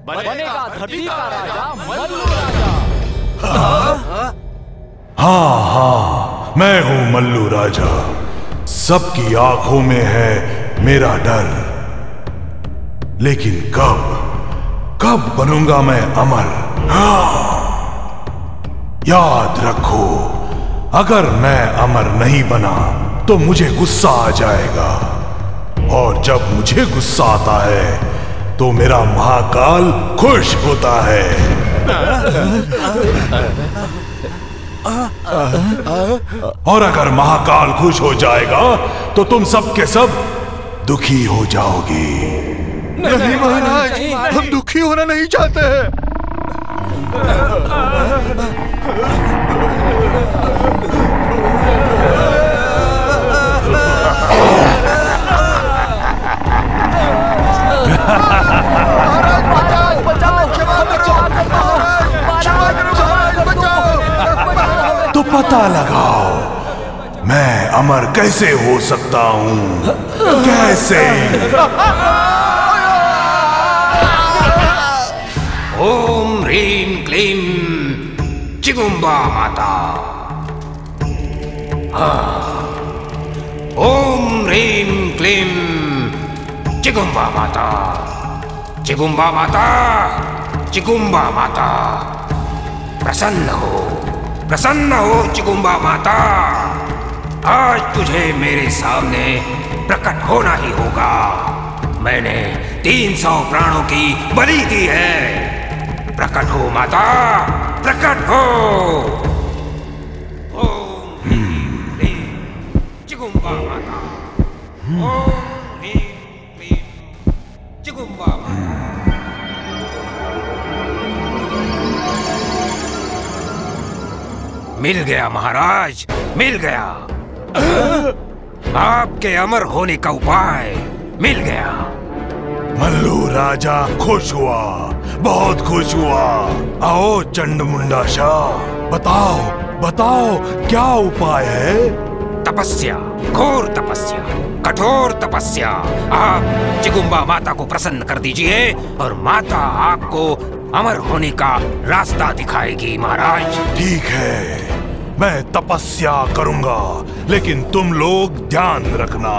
बनेगा धरती का राजा मल्लू राजा। हाँ, मैं हूँ मल्लू राजा। सबकी आंखों में है मेरा डर, लेकिन कब बनूंगा मैं अमर? याद रखो, अगर मैं अमर नहीं बना तो मुझे गुस्सा आ जाएगा, और जब मुझे गुस्सा आता है तो मेरा महाकाल खुश होता है। और अगर महाकाल खुश हो जाएगा तो तुम सब के सब दुखी हो जाओगे। नहीं महाराज, हम दुखी होना नहीं चाहते हैं। तो पता लगाओ मैं अमर कैसे हो सकता हूँ, कैसे? ओम ह्रीं क्लीं चिगुम्बा माता। ओम ह्रीं क्लीं चिगुम्बा माता, चिगुम्बा माता, चिगुम्बा माता। प्रसन्न हो चिगुम्बा माता। आज तुझे मेरे सामने प्रकट होना ही होगा। मैंने 300 प्राणों की बलि दी है। प्रकट हो माता, प्रकट हो। ओम ह्रीं चिगुम्बा माता। ओम ह्रीं क्लीं चिगुम्बा माता। मिल गया महाराज, मिल गया। आपके अमर होने का उपाय मिल गया। मल्लू राजा खुश हुआ, बहुत खुश हुआ। आओ चंडमुंडा शाह, बताओ क्या उपाय है? तपस्या, घोर तपस्या, कठोर तपस्या। आप चिगुम्बा माता को प्रसन्न कर दीजिए और माता आपको अमर होने का रास्ता दिखाएगी महाराज। ठीक है, मैं तपस्या करूंगा, लेकिन तुम लोग ध्यान रखना,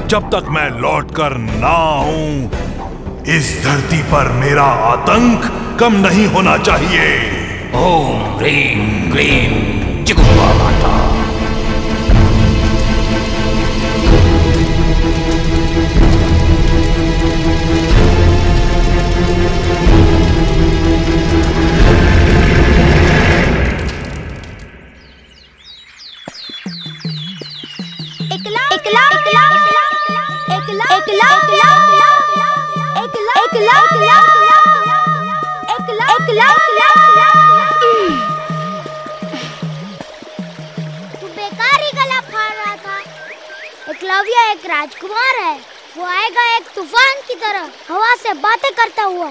जब तक मैं लौटकर ना आऊं इस धरती पर मेरा आतंक कम नहीं होना चाहिए। ओम ह्रीं क्लीं चिगुम्बा माता। तू बेकार ही गला फाड़ रहा था। एकलव्य एक राजकुमार है, वो आएगा एक तूफान की तरह हवा से बातें करता हुआ।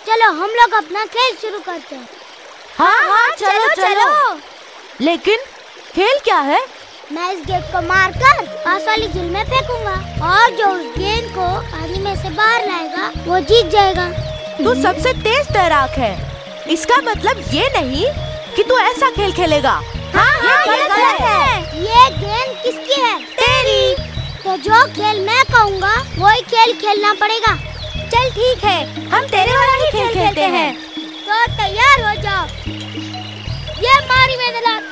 चलो हम लोग अपना खेल शुरू करते हैं। हाँ, चलो। लेकिन खेल क्या है? मैं इस गेंद को मारकर पास वाली झील में फेंकूंगा, और जो उस गेंद को पानी में से बाहर लाएगा वो जीत जाएगा। तू सबसे तेज तैराक है, इसका मतलब ये नहीं कि तू ऐसा खेल खेलेगा। हाँ, ये गलत है। ये गेंद किसकी है? तेरी। तो जो खेल मैं कहूँगा वही खेल खेलना पड़ेगा। चल ठीक है, हम तेरे वाला ही खेल खेलते हैं। तो तैयार हो जाओ। ये मारी मैंने लात।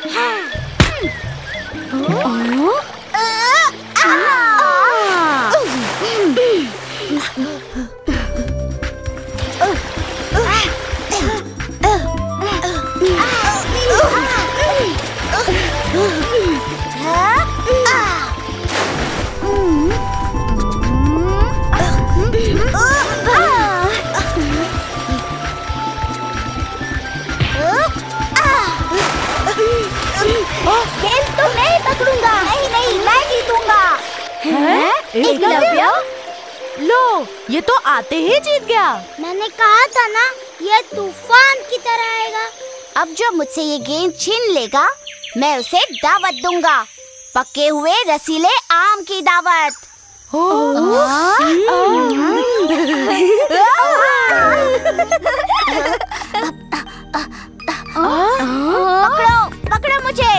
गेंद तो मैं ही पकड़ूंगा। नहीं, मैं जीतूंगा। एकलव्य, लो, ये तो आते ही जीत गया। मैंने कहा था ना, ये तूफान की तरह आएगा। अब जो मुझसे ये गेंद छीन लेगा, मैं उसे दावत दूंगा, पके हुए रसीले आम की दावत। पकड़ो पकड़ो मुझे।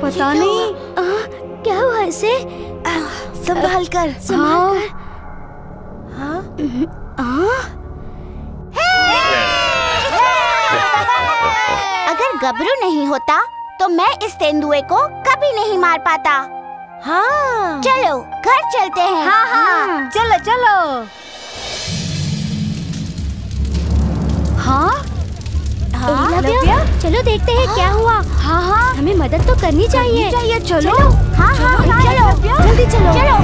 पता नहीं क्या हुआ इसे। संभाल कर संभाल कर। अगर गबरू नहीं होता तो मैं इस तेंदुए को कभी नहीं मार पाता। हाँ चलो घर चलते हैं। हाँ हाँ चलो चलो। हाँ एकलव्य, चलो देखते हैं क्या हुआ। हाँ हाँ हमें मदद तो करनी चाहिए। चलो। हाँ हाँ चलो जल्दी चलो चलो।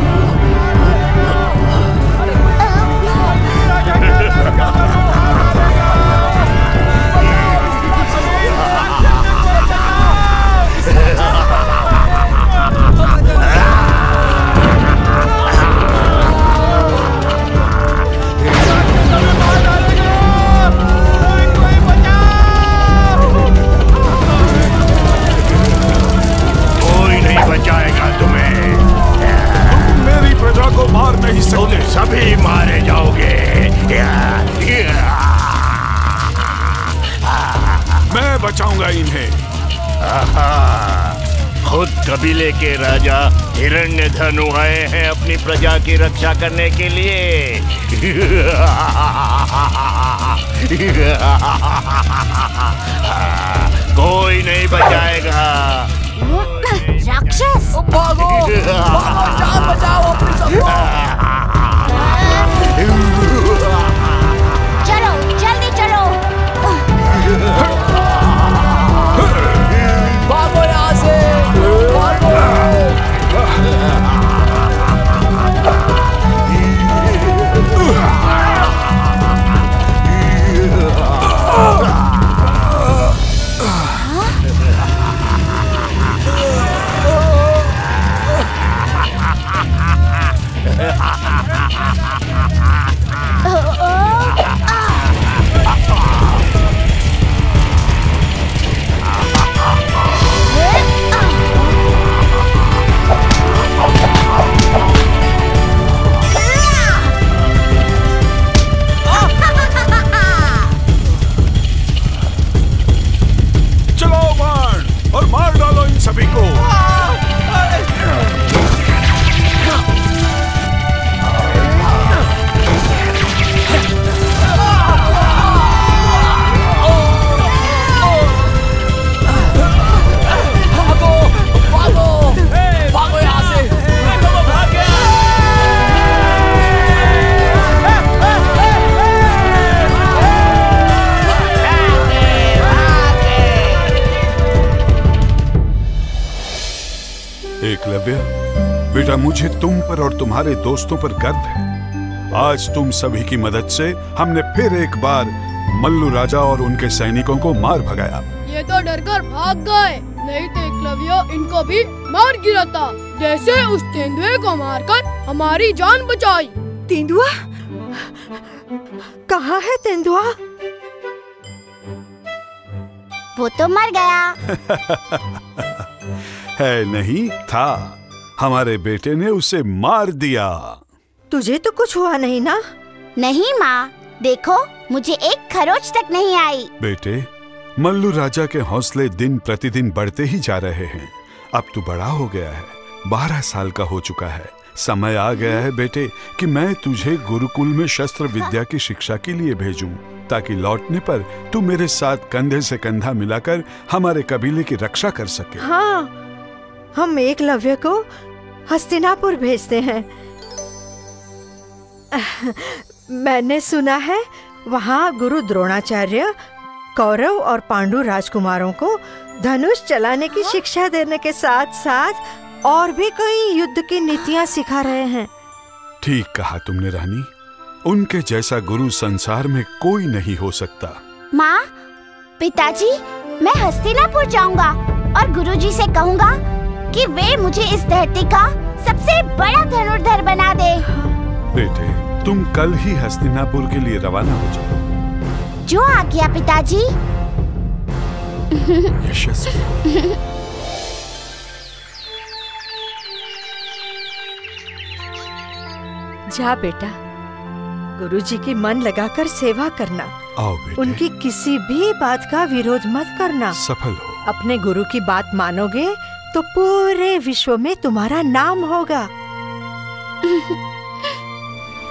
कोई नहीं बचाएगा तुम्हें। खुद कबीले के राजा हिरण्यधनु आए हैं अपनी प्रजा की रक्षा करने के लिए। कोई नहीं बचाएगा। राक्षस! भागो! भागो! जान बचाओ अपनी सबको! चलो, जल्दी चलो। भागो यहाँ से! भागो! सभी को एकलव्य, बेटा मुझे तुम पर और तुम्हारे दोस्तों पर गर्व है। आज तुम सभी की मदद से हमने फिर एक बार मल्लू राजा और उनके सैनिकों को मार भगाया। ये तो डरकर भाग गए, नहीं तो एकलव्य इनको भी मार गिराता, जैसे उस तेंदुए को मारकर हमारी जान बचाई। तेंदुआ? कहाँ है तेंदुआ? वो तो मर गया। है नहीं था, हमारे बेटे ने उसे मार दिया। तुझे तो कुछ हुआ नहीं ना? नहीं माँ, देखो मुझे एक खरोच तक नहीं आई। बेटे, मल्लू राजा के हौसले दिन प्रतिदिन बढ़ते ही जा रहे हैं। अब तू बड़ा हो गया है, 12 साल का हो चुका है। समय आ गया है बेटे कि मैं तुझे गुरुकुल में शस्त्र विद्या की शिक्षा के लिए भेजूं, ताकि लौटने पर तू मेरे साथ कंधे से कंधा मिलाकर हमारे कबीले की रक्षा कर सके। हाँ, हम एकलव्य को हस्तिनापुर भेजते हैं। मैंने सुना है वहाँ गुरु द्रोणाचार्य कौरव और पांडु राजकुमारों को धनुष चलाने की शिक्षा देने के साथ साथ और भी कई युद्ध की नीतियाँ सिखा रहे हैं। ठीक कहा तुमने रानी, उनके जैसा गुरु संसार में कोई नहीं हो सकता। माँ, पिताजी, मैं हस्तिनापुर जाऊंगा और गुरुजी से कहूँगा कि वे मुझे इस धरती का सबसे बड़ा धनुर्धर बना दे। बेटे, तुम कल ही हस्तिनापुर के लिए रवाना हो जाओ। जो आज्ञा पिताजी। यशस्वी। जा बेटा, गुरुजी की मन लगाकर सेवा करना। आओ बेटे। उनकी किसी भी बात का विरोध मत करना। सफल हो। अपने गुरु की बात मानोगे तो पूरे विश्व में तुम्हारा नाम होगा।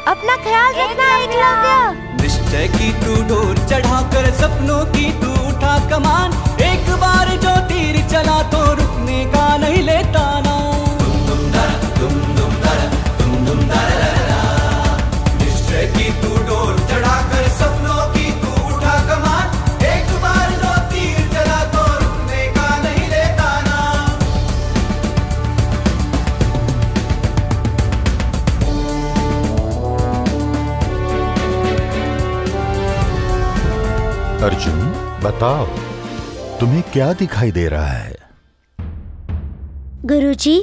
अपना ख्याल रखना एकलव्य। निश्चय की तू डोर चढ़ाकर सपनों की तू उठा कमान, एक बार जो तीर चला तो रुकने का नहीं लेता ना। तुम तुम दर तुम तुम दर तुम तुम दर। निश्चय की तू डोर चढ़ाकर सपनों की तू उठा कमान, एक बार जो तीर चला तो रुकने का नहीं लेता ना। अर्जुन, बताओ तुम्हें क्या दिखाई दे रहा है? गुरुजी,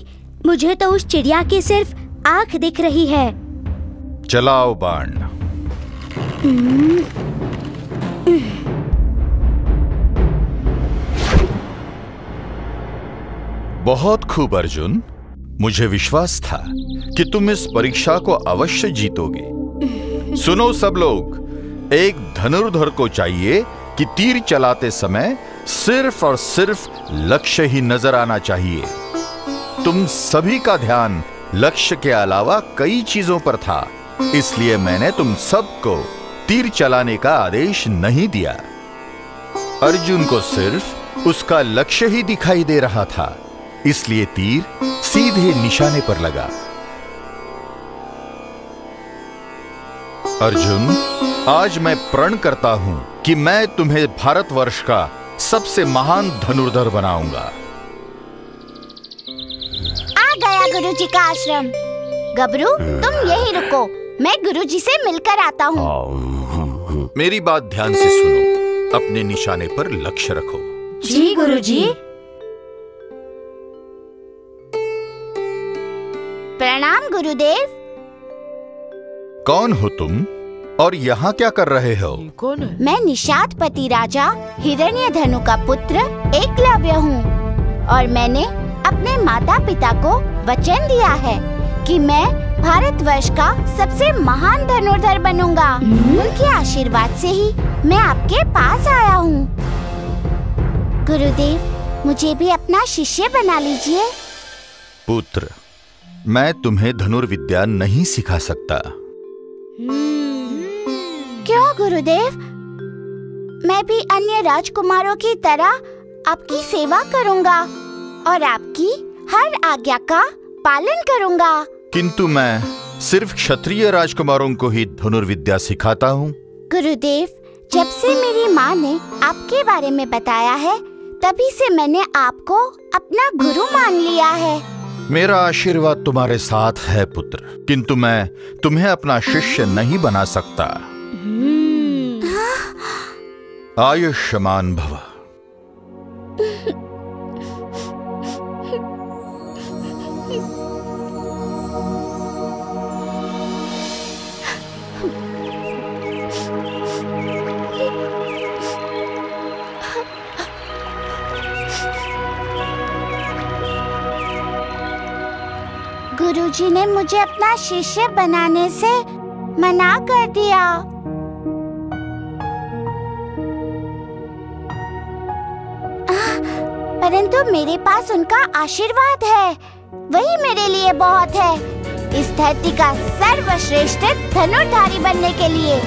मुझे तो उस चिड़िया की सिर्फ आंख दिख रही है। चलाओ बाण। बहुत खूब अर्जुन, मुझे विश्वास था कि तुम इस परीक्षा को अवश्य जीतोगे। सुनो सब लोग, एक धनुर्धर को चाहिए कि तीर चलाते समय सिर्फ और सिर्फ लक्ष्य ही नजर आना चाहिए। तुम सभी का ध्यान लक्ष्य के अलावा कई चीजों पर था, इसलिए मैंने तुम सबको तीर चलाने का आदेश नहीं दिया। अर्जुन को सिर्फ उसका लक्ष्य ही दिखाई दे रहा था, इसलिए तीर सीधे निशाने पर लगा। अर्जुन, आज मैं प्रण करता हूं कि मैं तुम्हें भारतवर्ष का सबसे महान धनुर्धर बनाऊंगा। आ गया गुरुजी का आश्रम। गबरू, तुम यहीं रुको, मैं गुरुजी से मिलकर आता हूँ। मेरी बात ध्यान से सुनो, अपने निशाने पर लक्ष्य रखो। जी गुरुजी। प्रणाम गुरुदेव। कौन हो तुम और यहाँ क्या कर रहे हो? कौन है? मैं निषादपति राजा हिरण्यधनु का पुत्र एकलव्य हूँ और मैंने अपने माता पिता को वचन दिया है कि मैं भारतवर्ष का सबसे महान धनुर्धर बनूंगा। उनके आशीर्वाद से ही मैं आपके पास आया हूँ। गुरुदेव, मुझे भी अपना शिष्य बना लीजिए। पुत्र, मैं तुम्हें धनुर्विद्या नहीं सिखा सकता। क्यों गुरुदेव? मैं भी अन्य राजकुमारों की तरह आपकी सेवा करूंगा और आपकी हर आज्ञा का पालन करूंगा। किंतु मैं सिर्फ क्षत्रिय राजकुमारों को ही धनुर्विद्या सिखाता हूँ। गुरुदेव, जब से मेरी माँ ने आपके बारे में बताया है, तभी से मैंने आपको अपना गुरु मान लिया है। मेरा आशीर्वाद तुम्हारे साथ है पुत्र, किंतु मैं तुम्हें अपना शिष्य नहीं बना सकता। आयुष्मान भव। गुरुजी ने मुझे अपना शिष्य बनाने से मना कर दिया। परंतु मेरे पास उनका आशीर्वाद है, वही मेरे लिए बहुत है इस धरती का सर्वश्रेष्ठ धनुर्धारी बनने के लिए।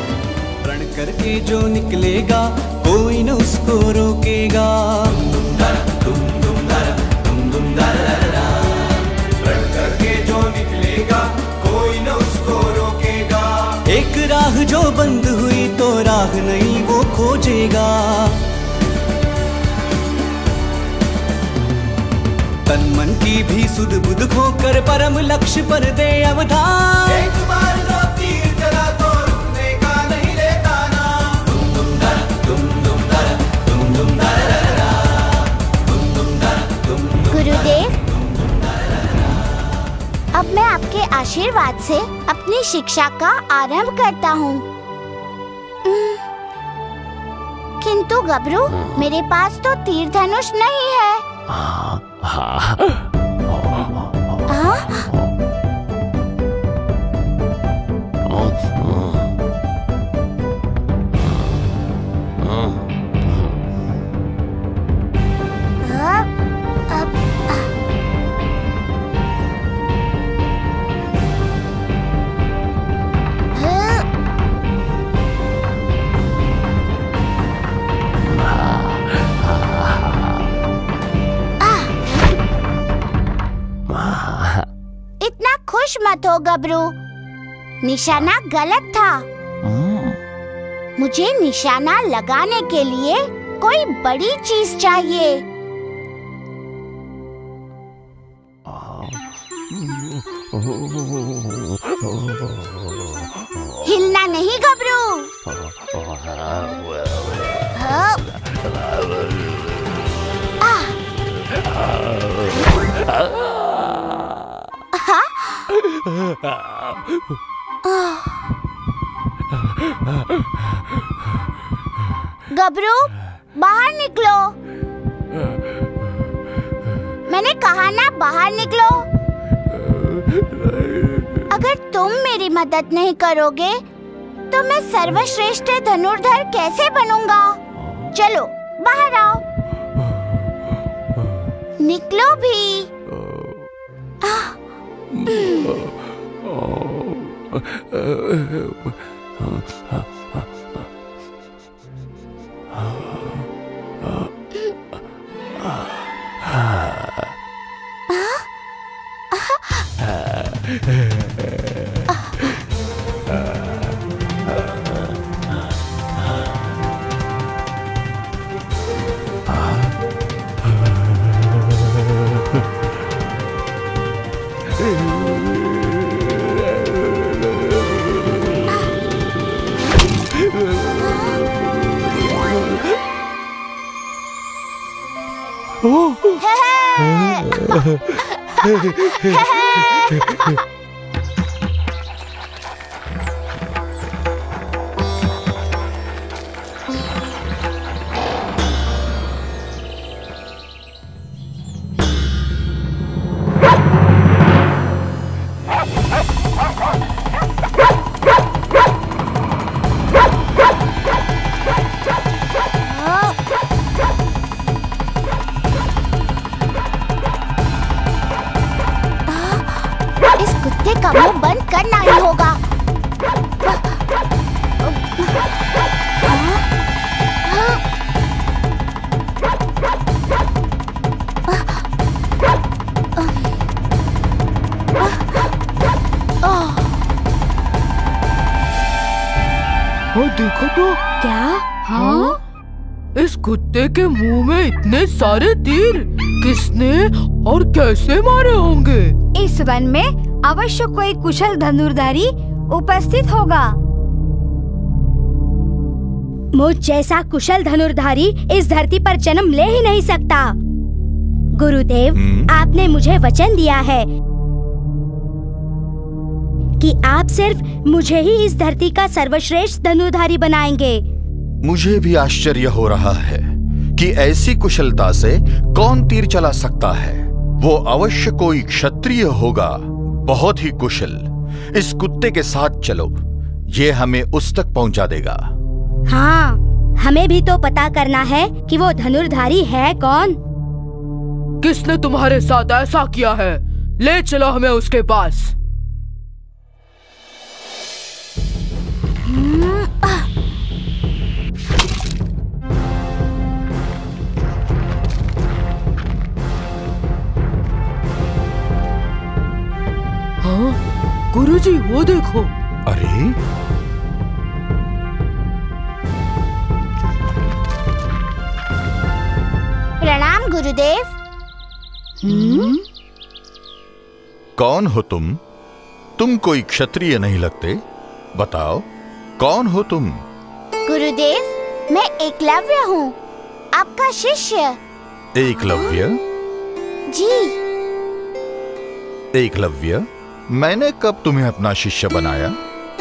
प्रण करके जो निकलेगा कोई न उसको रोकेगा। प्रण करके जो निकलेगा कोई न उसको रोकेगा। एक राह जो बंद हुई तो राह नहीं वो खोजेगा। तन मन की भी सुध बुध खोकर परम लक्ष्य पर दे अवधान। एक बार जो तीर चला तो रुकने का नहीं लेता नाम। दुम दुम दर दुम दुम दर दुम दुम दर दुम दुम दर दुम। गुरुदेव, अब मैं आपके आशीर्वाद से अपनी शिक्षा का आरंभ करता हूँ। किंतु गबरू, मेरे पास तो तीर धनुष नहीं है। खुश मत हो गबरू, निशाना गलत था। मुझे निशाना लगाने के लिए कोई बड़ी चीज चाहिए। हिलना नहीं गबरू। गबरू, बाहर निकलो। मैंने कहा ना, बाहर निकलो। अगर तुम मेरी मदद नहीं करोगे तो मैं सर्वश्रेष्ठ धनुर्धर कैसे बनूंगा? चलो बाहर आओ। निकलो भी। देखो तो। क्या? हाँ? इस कुत्ते के मुंह में इतने सारे तीर किसने और कैसे मारे होंगे? इस वन में अवश्य कोई कुशल धनुर्धारी उपस्थित होगा। मुझ जैसा कुशल धनुर्धारी इस धरती पर जन्म ले ही नहीं सकता। गुरुदेव, आपने मुझे वचन दिया है कि आप सिर्फ मुझे ही इस धरती का सर्वश्रेष्ठ धनुर्धारी बनाएंगे। मुझे भी आश्चर्य हो रहा है कि ऐसी कुशलता से कौन तीर चला सकता है। वो अवश्य कोई क्षत्रिय होगा, बहुत ही कुशल। इस कुत्ते के साथ चलो, ये हमें उस तक पहुंचा देगा। हाँ, हमें भी तो पता करना है कि वो धनुर्धारी है कौन। किसने तुम्हारे साथ ऐसा किया है? ले चलो हमें उसके पास। हाँ, गुरुजी वो देखो। अरे प्रणाम गुरुदेव। कौन हो तुम? तुम कोई क्षत्रिय नहीं लगते। बताओ, कौन हो तुम? गुरुदेव, मैं एकलव्य हूँ, आपका शिष्य। एकलव्य? जी। एकलव्य, मैंने कब तुम्हें अपना शिष्य बनाया?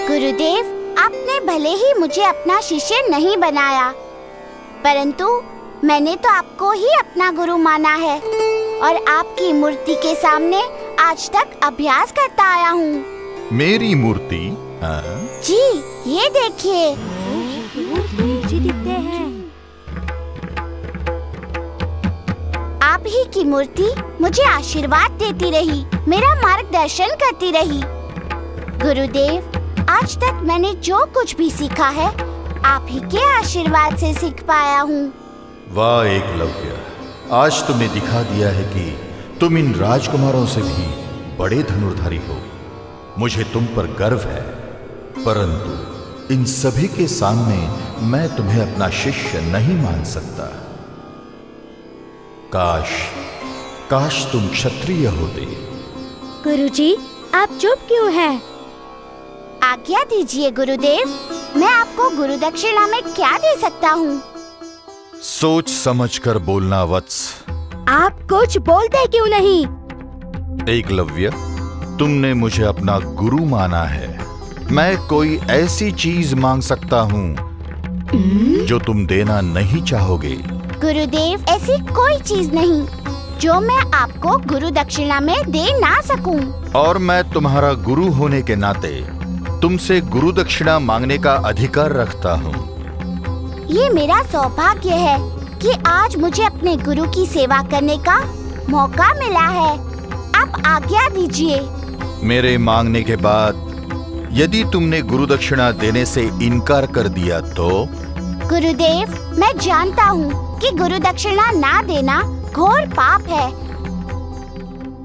गुरुदेव, आपने भले ही मुझे अपना शिष्य नहीं बनाया, परंतु मैंने तो आपको ही अपना गुरु माना है और आपकी मूर्ति के सामने आज तक अभ्यास करता आया हूँ। मेरी मूर्ति? जी, ये देखिए। दिखते हैं। आप ही की मूर्ति मुझे आशीर्वाद देती रही, मेरा मार्गदर्शन करती रही। गुरुदेव, आज तक मैंने जो कुछ भी सीखा है, आप ही के आशीर्वाद से सीख पाया हूँ। वाह एकलव्य, आज तुमने दिखा दिया है कि तुम इन राजकुमारों से भी बड़े धनुर्धारी हो। मुझे तुम पर गर्व है, परंतु इन सभी के सामने मैं तुम्हें अपना शिष्य नहीं मान सकता। काश तुम क्षत्रिय होते। गुरुजी, आप चुप क्यों हैं? आज्ञा दीजिए गुरुदेव, मैं आपको गुरु दक्षिणा में क्या दे सकता हूँ? सोच समझ कर बोलना वत्स। आप कुछ बोलते क्यों नहीं? एकलव्य, तुमने मुझे अपना गुरु माना है। मैं कोई ऐसी चीज मांग सकता हूँ जो तुम देना नहीं चाहोगे। गुरुदेव, ऐसी कोई चीज नहीं जो मैं आपको गुरु दक्षिणा में दे ना सकूं। और मैं तुम्हारा गुरु होने के नाते तुमसे गुरु दक्षिणा मांगने का अधिकार रखता हूँ। ये मेरा सौभाग्य है कि आज मुझे अपने गुरु की सेवा करने का मौका मिला है, आप आज्ञा दीजिए। मेरे मांगने के बाद यदि तुमने गुरु दक्षिणा देने से इनकार कर दिया तो? गुरुदेव, मैं जानता हूँ कि गुरु दक्षिणा ना देना घोर पाप है,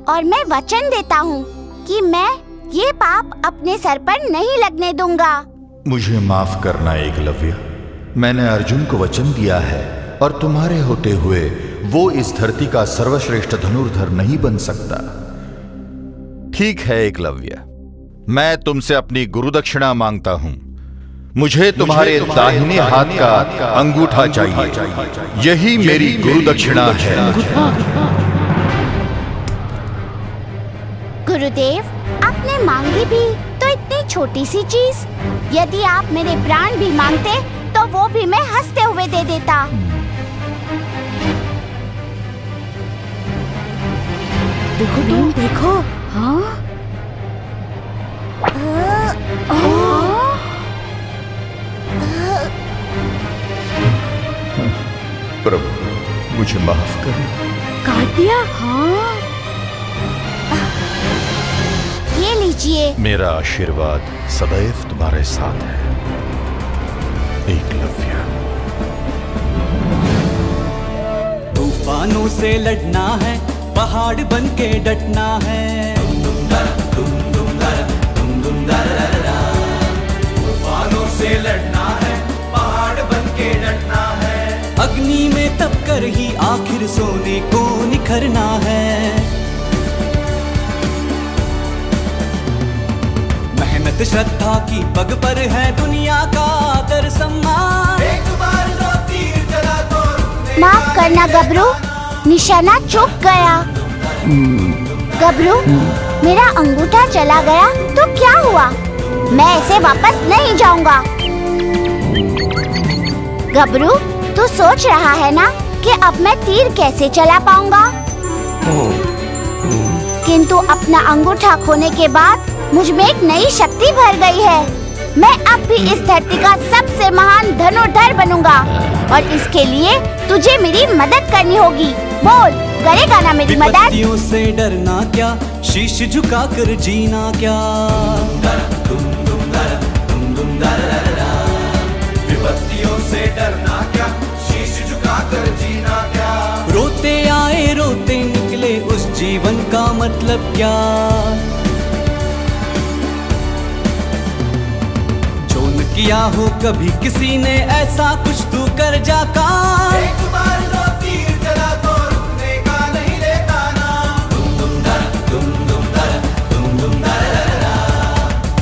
और मैं वचन देता हूँ कि मैं ये पाप अपने सर पर नहीं लगने दूंगा। मुझे माफ करना एकलव्य, मैंने अर्जुन को वचन दिया है और तुम्हारे होते हुए वो इस धरती का सर्वश्रेष्ठ धनुर्धर नहीं बन सकता। ठीक है एकलव्य, मैं तुमसे अपनी गुरु दक्षिणा मांगता हूं। मुझे तुम्हारे दाहिने हाथ का अंगूठा चाहिए, यही मेरी गुरु दक्षिणा है। गुरुदेव, आपने मांगी भी तो इतनी छोटी सी चीज। यदि आप मेरे प्राण भी मांगते तो वो भी मैं हंसते हुए दे देता। देखो तुम, देखो। हाँ? प्रभु, मुझे माफ करें। काट दिया? हाँ। ये लीजिए। मेरा आशीर्वाद सदैव तुम्हारे साथ है एकलव्य। तूफानों से लड़ना है, पहाड़ बन के डटना है। तूफानों से लड़ना है, पहाड़ बन के डटना है। अग्नि में तप कर ही आखिर सोने को निखरना है। मेहनत श्रद्धा की पग पर है दुनिया का आदर सम्मान। एक बार जो तीर चला तो माफ करना गबरू, निशाना चूक गया। गबरू, मेरा अंगूठा चला गया तो क्या हुआ? मैं ऐसे वापस नहीं जाऊंगा। गबरू, तू सोच रहा है ना कि अब मैं तीर कैसे चला पाऊंगा? किंतु अपना अंगूठा खोने के बाद मुझ में एक नई शक्ति भर गई है। मैं अब भी इस धरती का सबसे महान धनुर्धर बनूंगा, और इसके लिए तुझे मेरी मदद करनी होगी। बोल, करेगा ना मेरी मदद? विपत्तियों से डरना क्या, शीश झुका कर जीना क्या। विपत्तियों से डरना क्या, शीश झुका कर जीना क्या। रोते आए रोते निकले, उस जीवन का मतलब क्या। जो न किया हो कभी किसी ने ऐसा कुछ तू कर जा का। एक बार जो तीर चला तो रुकने का नहीं लेता नाम।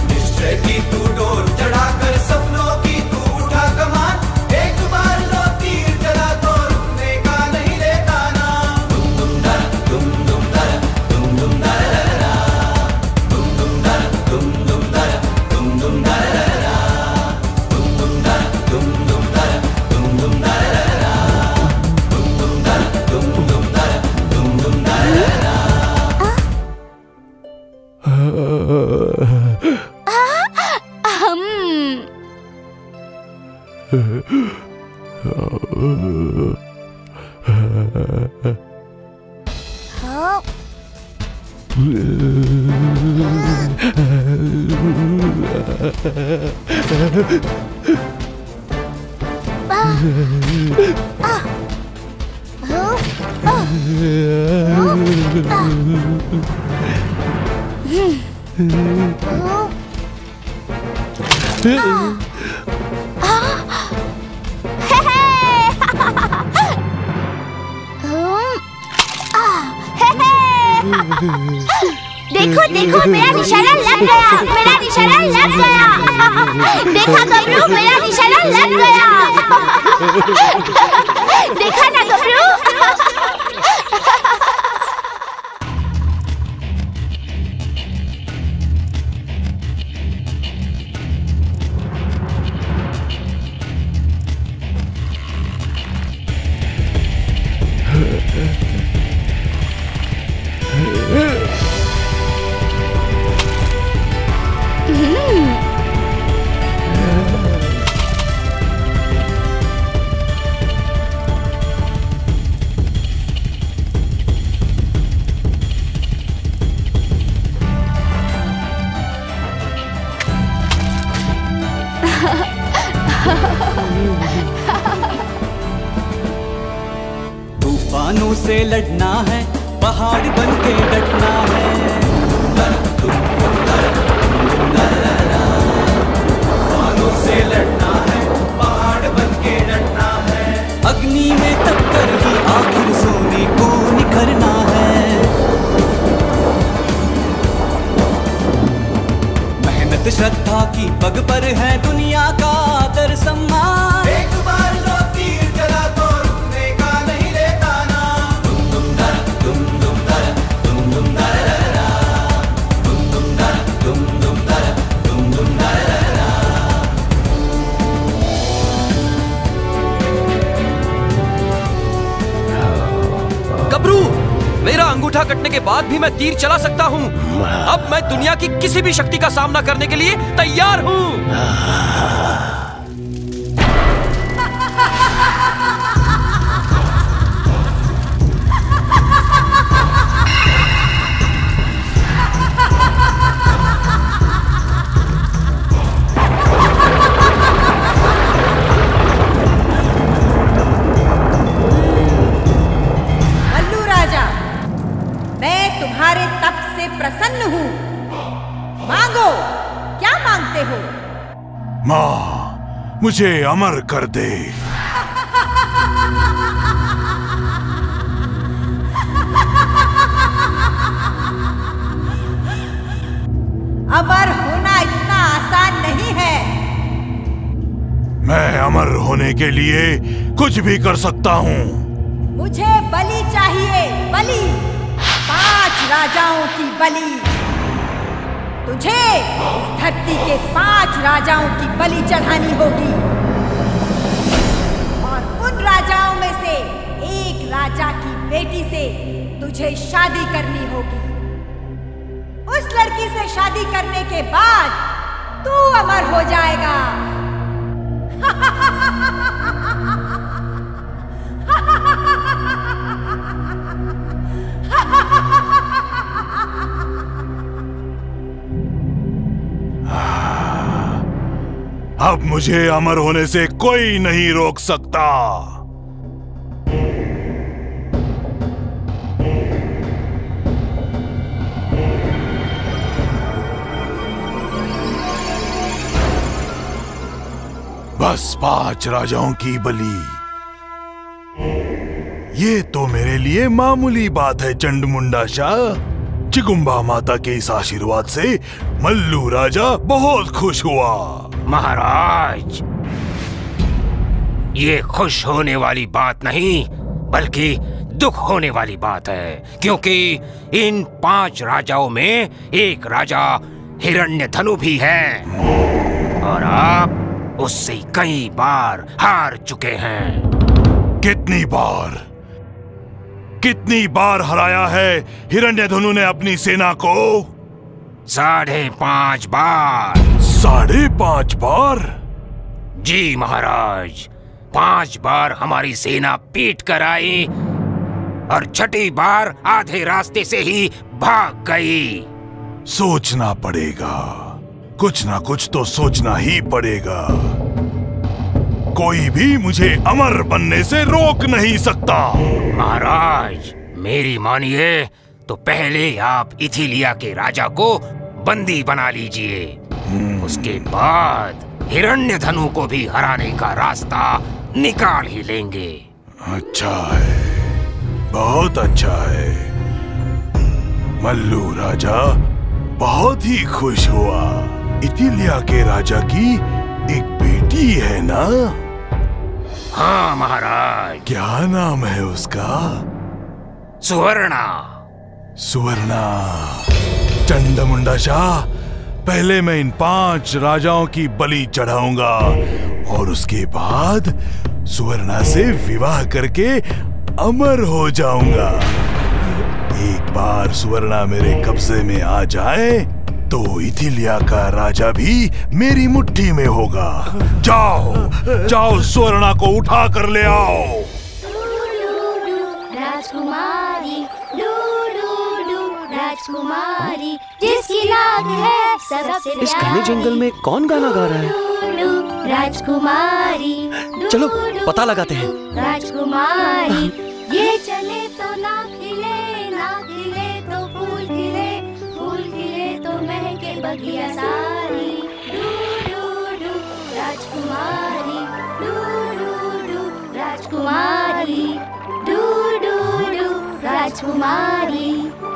निश्चय की तू डोर चढ़ाकर सपनों की तू उठा कमान। एक बार जो तीर चला तो रुकने का नहीं लेता नाम। देखो देखो, मेरा निशाना लग गया, मेरा निशाना लग गया। देखा गबरू, मेरा निशाना लग गया। देखा ना गबरू? से लड़ना है, पहाड़ बन के डटना है। तूफानों से लड़ना है, पहाड़ बन के डटना है। अग्नि में टक्कर ही आखिर सोने को निखरना है। मेहनत श्रद्धा की पग पर है दुनिया का आदर सम्मान। एक बार जो तीर चला तो रुकने का नहीं लेता नाम। दुम दुम दर दुम दुम दर दुम दुम दरररा, दुम दुम दर दुम दुम दर दुम दुम दरररा। गबरू, मेरा अंगूठा कटने के बाद भी मैं तीर चला सकता हूँ। अब मैं दुनिया की किसी भी शक्ति का सामना करने के लिए तैयार हूँ। तुम्हारे तप से प्रसन्न हूँ। मांगो, क्या मांगते हो? माँ, मुझे अमर कर दे। अमर होना इतना आसान नहीं है। मैं अमर होने के लिए कुछ भी कर सकता हूँ। मुझे बलि चाहिए, बलि। 5 राजाओं की बलि। तुझे इस धरती के 5 राजाओं की बलि चढ़ानी होगी और उन राजाओं में से एक राजा की बेटी से तुझे शादी करनी होगी। उस लड़की से शादी करने के बाद तू अमर हो जाएगा। अब मुझे अमर होने से कोई नहीं रोक सकता। बस 5 राजाओं की बलि। ये तो मेरे लिए मामूली बात है चंडमुंडा शाह। चिगुम्बा माता के इस आशीर्वाद से मल्लू राजा बहुत खुश हुआ। महाराज, ये खुश होने वाली बात नहीं बल्कि दुख होने वाली बात है, क्योंकि इन 5 राजाओं में एक राजा हिरण्यधनु भी है और आप उससे कई बार हार चुके हैं। कितनी बार हराया है हिरण्यधनु ने अपनी सेना को? 5.5 बार। 5.5 बार? जी महाराज, 5 बार हमारी सेना पीट कर आई और 6ठी बार आधे रास्ते से ही भाग गई। सोचना पड़ेगा, कुछ ना कुछ तो सोचना ही पड़ेगा। कोई भी मुझे अमर बनने से रोक नहीं सकता। महाराज, मेरी मानिए तो पहले आप इथिलिया के राजा को बंदी बना लीजिए। उसके बाद हिरण्यधनु को भी हराने का रास्ता निकाल ही लेंगे। अच्छा है, बहुत अच्छा है। मल्लू राजा बहुत ही खुश हुआ। इथिलिया के राजा की एक बेटी है ना? हाँ महाराज। क्या नाम है उसका? सुवर्णा। सुवर्णा। चंडमुंडा शाह, पहले मैं इन 5 राजाओं की बलि चढ़ाऊंगा और उसके बाद सुवर्णा से विवाह करके अमर हो जाऊंगा। एक बार सुवर्णा मेरे कब्जे में आ जाए तो इथिलिया का राजा भी मेरी मुट्ठी में होगा। जाओ सुवर्णा को उठा कर ले आओ। राजकुमारी, राजकुमारी, जिसकी लाग है सबसे इस घने जंगल में कौन गाना गा रहा है? राजकुमारी, चलो पता लगाते हैं। राजकुमारी, ये चले तो बगिया सारी। Do do do Rajkumari, do do do Rajkumari, do do do Rajkumari,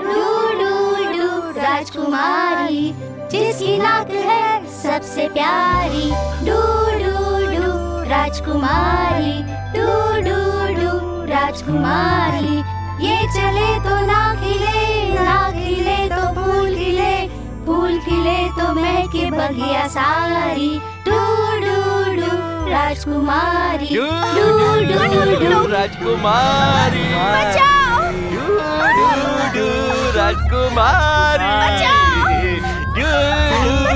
do do do राजकुमारी, जिसकी नाक है सबसे प्यारी। Do do do Rajkumari, do do do राजकुमारी, ये चले तो ना खिले तो फूल खिले, फूल खिले तो महके बगिया सारी। Do do do Rajkumari, do do do राजकुमारी, बचाओ, do do Rajkumari, do do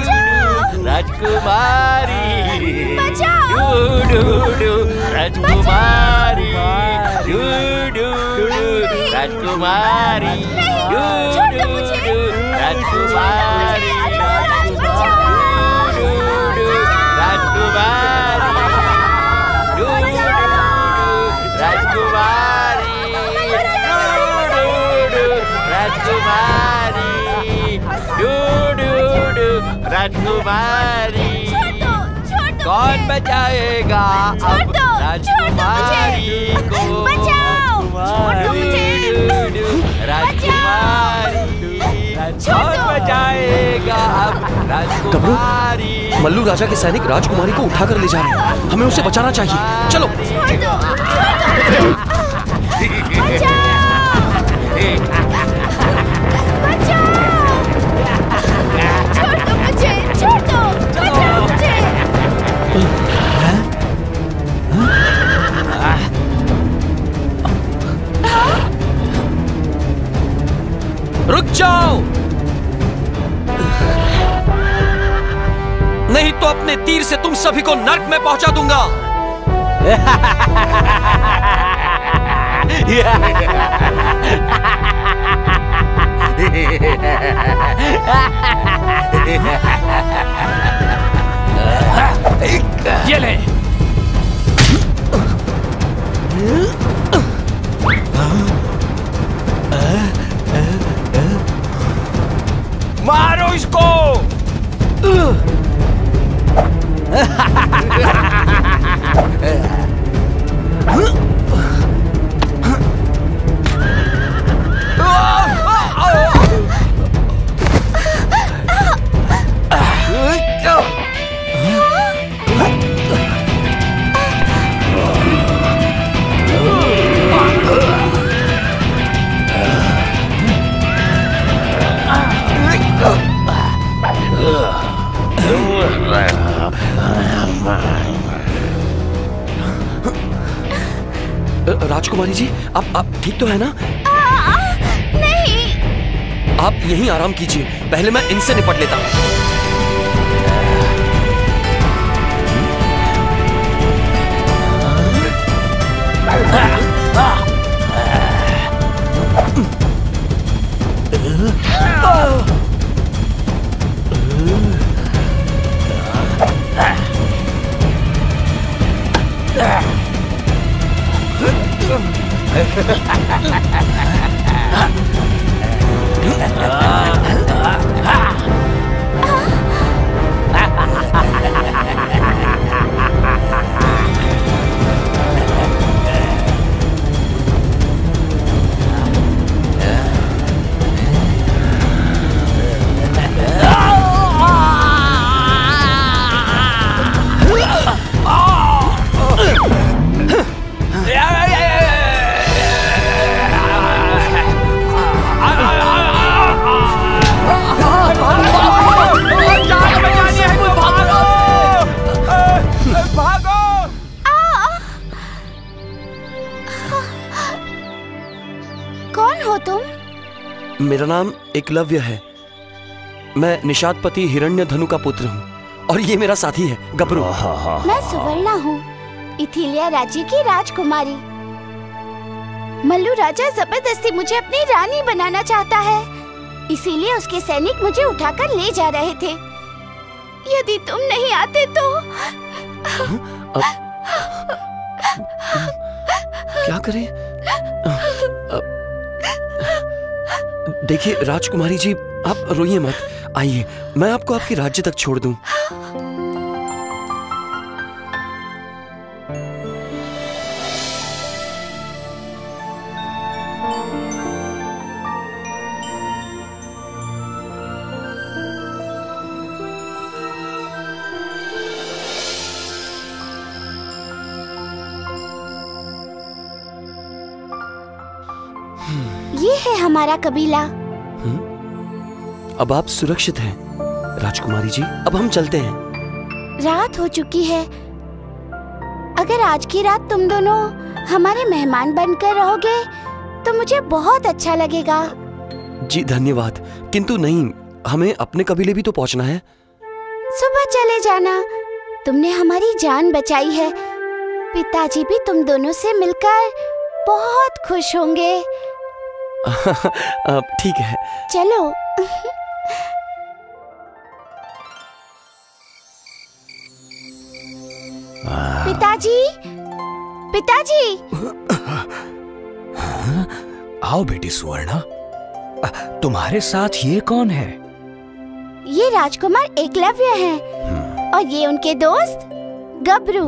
Rajkumari, do do Rajkumari, do do Rajkumari, do do राजकुमारी, राजकुमारी, कौन बचाएगा अब राजकुमारी को? राजकुमारी, कौन बचाएगा अब राजकुमारी? मल्लू राजा के सैनिक राजकुमारी को उठाकर ले जा रहे हैं, हमें उसे बचाना चाहिए। चलो। रुक जाओ, नहीं तो अपने तीर से तुम सभी को नर्क में पहुंचा दूंगा। ये ले। मारो इसको। राजकुमारी जी, आप ठीक तो है ना? नहीं। आप यहीं आराम कीजिए, पहले मैं इनसे निपट लेता हूँ। मेरा नाम एकलव्य है। मैं निषादपति हिरण्यधनु का पुत्र हूँ और ये मेरा साथी है गबरू। मैं सुवर्णा हूँ, इथिलिया राज्य की राजकुमारी। मल्लू राजा जबरदस्ती मुझे अपनी रानी बनाना चाहता है, इसीलिए उसके सैनिक मुझे उठाकर ले जा रहे थे। यदि तुम नहीं आते तो क्या करें? देखिए राजकुमारी जी, आप रोइए मत, आइए, मैं आपको आपके राज्य तक छोड़ दूं। ये है हमारा कबीला। अब आप सुरक्षित हैं राजकुमारी जी। अब हम चलते हैं। रात हो चुकी है। अगर आज की रात तुम दोनों हमारे मेहमान बनकर रहोगे तो मुझे बहुत अच्छा लगेगा। जी धन्यवाद, किंतु नहीं, हमें अपने कबीले भी तो पहुंचना है। सुबह चले जाना। तुमने हमारी जान बचाई है। पिताजी भी तुम दोनों से मिलकर बहुत खुश होंगे। ठीक है, चलो। पिताजी, पिताजी। आओ बेटी सुवर्णा, तुम्हारे साथ ये कौन है? ये राजकुमार एकलव्य हैं और ये उनके दोस्त गबरू।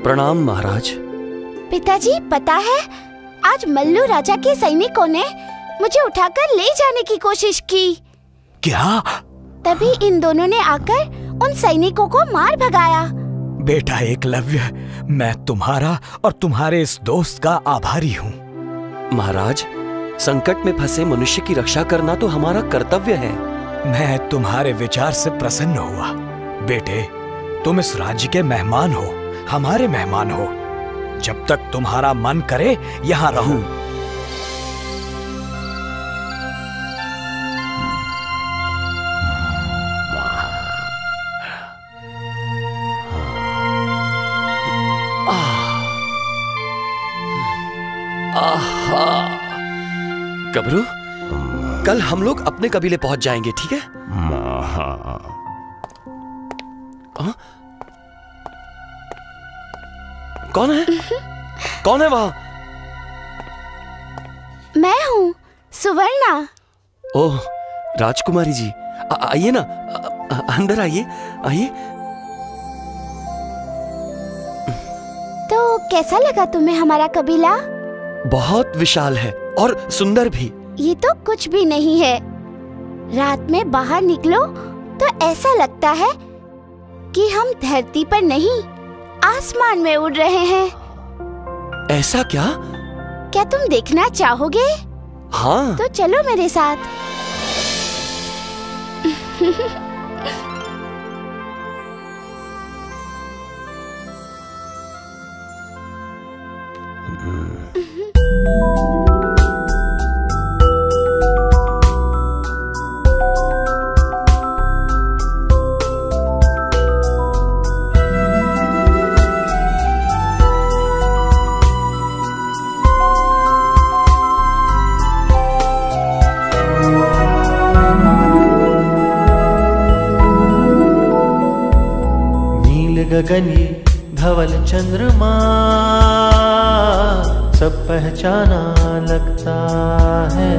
प्रणाम महाराज। पिताजी, पता है आज मल्लू राजा के सैनिकों ने मुझे उठाकर ले जाने की कोशिश की। क्या? तभी इन दोनों ने आकर उन सैनिकों को मार भगाया। बेटा एकलव्य, मैं तुम्हारा और तुम्हारे इस दोस्त का आभारी हूँ। महाराज, संकट में फंसे मनुष्य की रक्षा करना तो हमारा कर्तव्य है। मैं तुम्हारे विचार से प्रसन्न हुआ। बेटे, तुम इस राज्य के मेहमान हो, हमारे मेहमान हो। जब तक तुम्हारा मन करे यहाँ रहो। गबरू, कल हम लोग अपने कबीले पहुंच जाएंगे, ठीक है? कौन है? कौन है वहां? मैं हूँ सुवर्णा। ओह राजकुमारी जी, आइए ना, अंदर आइए, आइए। तो कैसा लगा तुम्हें हमारा कबीला? बहुत विशाल है और सुंदर भी। ये तो कुछ भी नहीं है। रात में बाहर निकलो तो ऐसा लगता है कि हम धरती पर नहीं, आसमान में उड़ रहे हैं। ऐसा क्या? क्या तुम देखना चाहोगे? हाँ। तो चलो मेरे साथ। गगन ये धवल चंद्रमा सब पहचाना लगता है।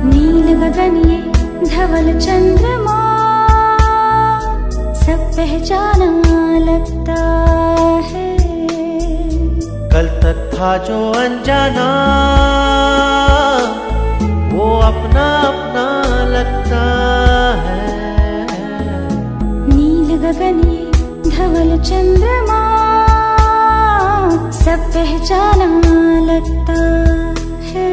नील गगन ये धवल चंद्रमा सब पहचाना लगता है। कल तक था जो अनजाना वो अपना अपना लगता है। गगन ये धवल चंद्रमा सब पहचाना लगता है।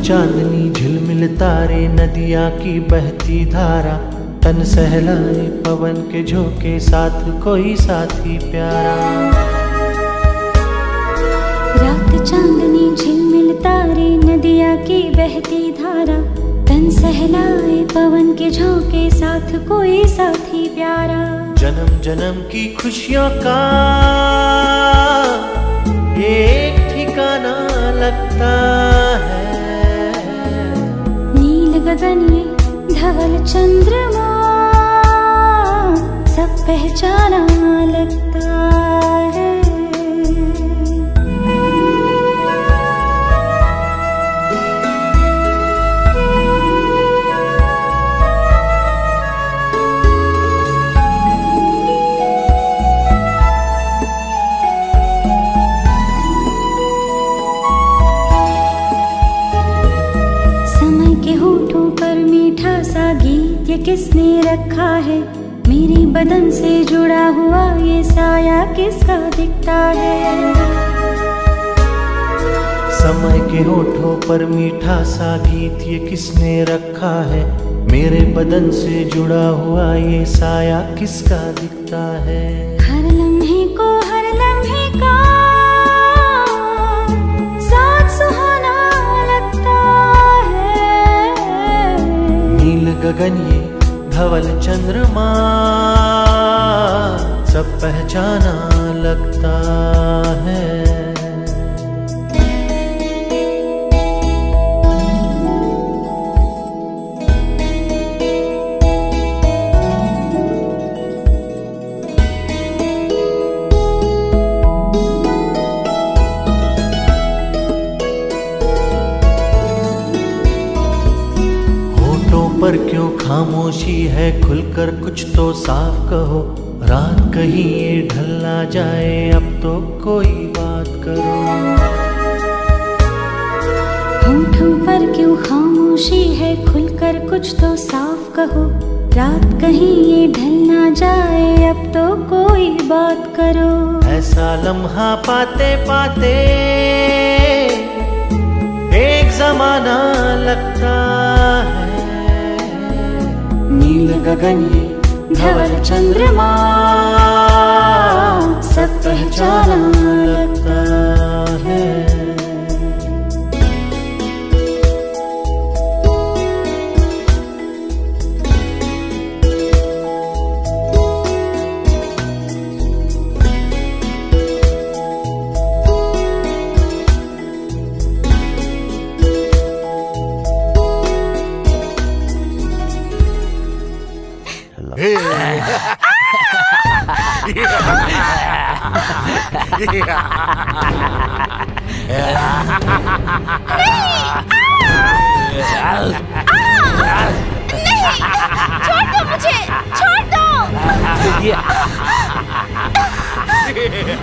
चांदनी झिलमिल तारे नदिया की बहती धारा तन सहलाए पवन के झोंके साथ कोई साथी प्यारा। रात चांदनी झिलमिल तारे नदिया की बहती धारा तन सहलाए पवन के झोंके साथ कोई साथी प्यारा। जन्म जन्म की खुशियों का लगता है। नील गगन ये धवल चंद्रमा सब पहचाना लगता है। होठों पर मीठा सा गीत ये किसने रखा है, मेरी बदन से जुड़ा हुआ ये साया किसका दिखता है। समय के होठों पर मीठा सा गीत ये किसने रखा है, मेरे बदन से जुड़ा हुआ ये साया किसका दिखता है। हर लम्हे को हर लम्हे का साथ सुहाना लगता है। नील गगन ये धवल चंद्रमा सब पहचाना लगता है। पर क्यों खामोशी है, खुलकर कुछ तो साफ कहो। रात कहीं ये ढल ना जाए, अब तो कोई बात करो। होठों पर क्यों खामोशी है, खुलकर कुछ तो साफ कहो। रात कहीं ये ढल ना जाए, अब तो कोई बात करो। ऐसा लम्हा पाते पाते एक जमाना लगता है। नील गगन ये धवल चंद्रमा सब पहचाना लगता है। छोड़ दो मुझे, छोड़ दो।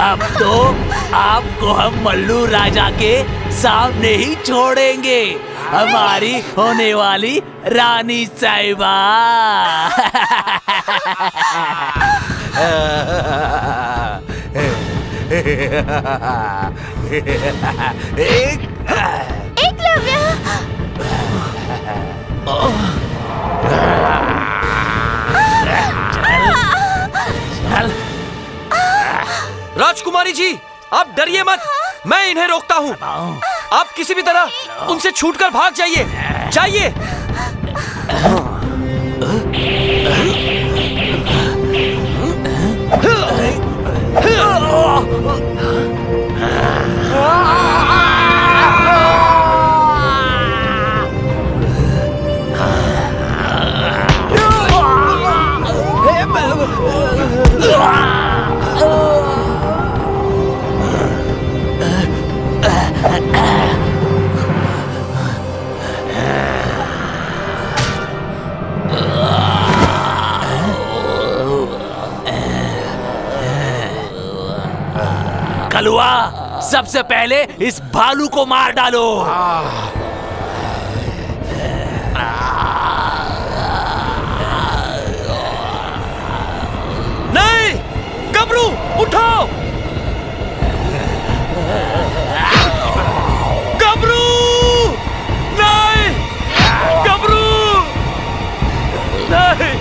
अब तो आपको हम मल्लू राजा के सामने ही छोड़ेंगे, हमारी होने वाली रानी साहिबा। एकलव्य, राजकुमारी जी, आप डरिए मत, मैं इन्हें रोकता हूँ। आप किसी भी तरह उनसे छूटकर भाग जाइए, जाइए। कलुआ, सबसे पहले इस भालू को मार डालो। नहीं, गबरू उठो। गबरू नहीं, गबरू नहीं।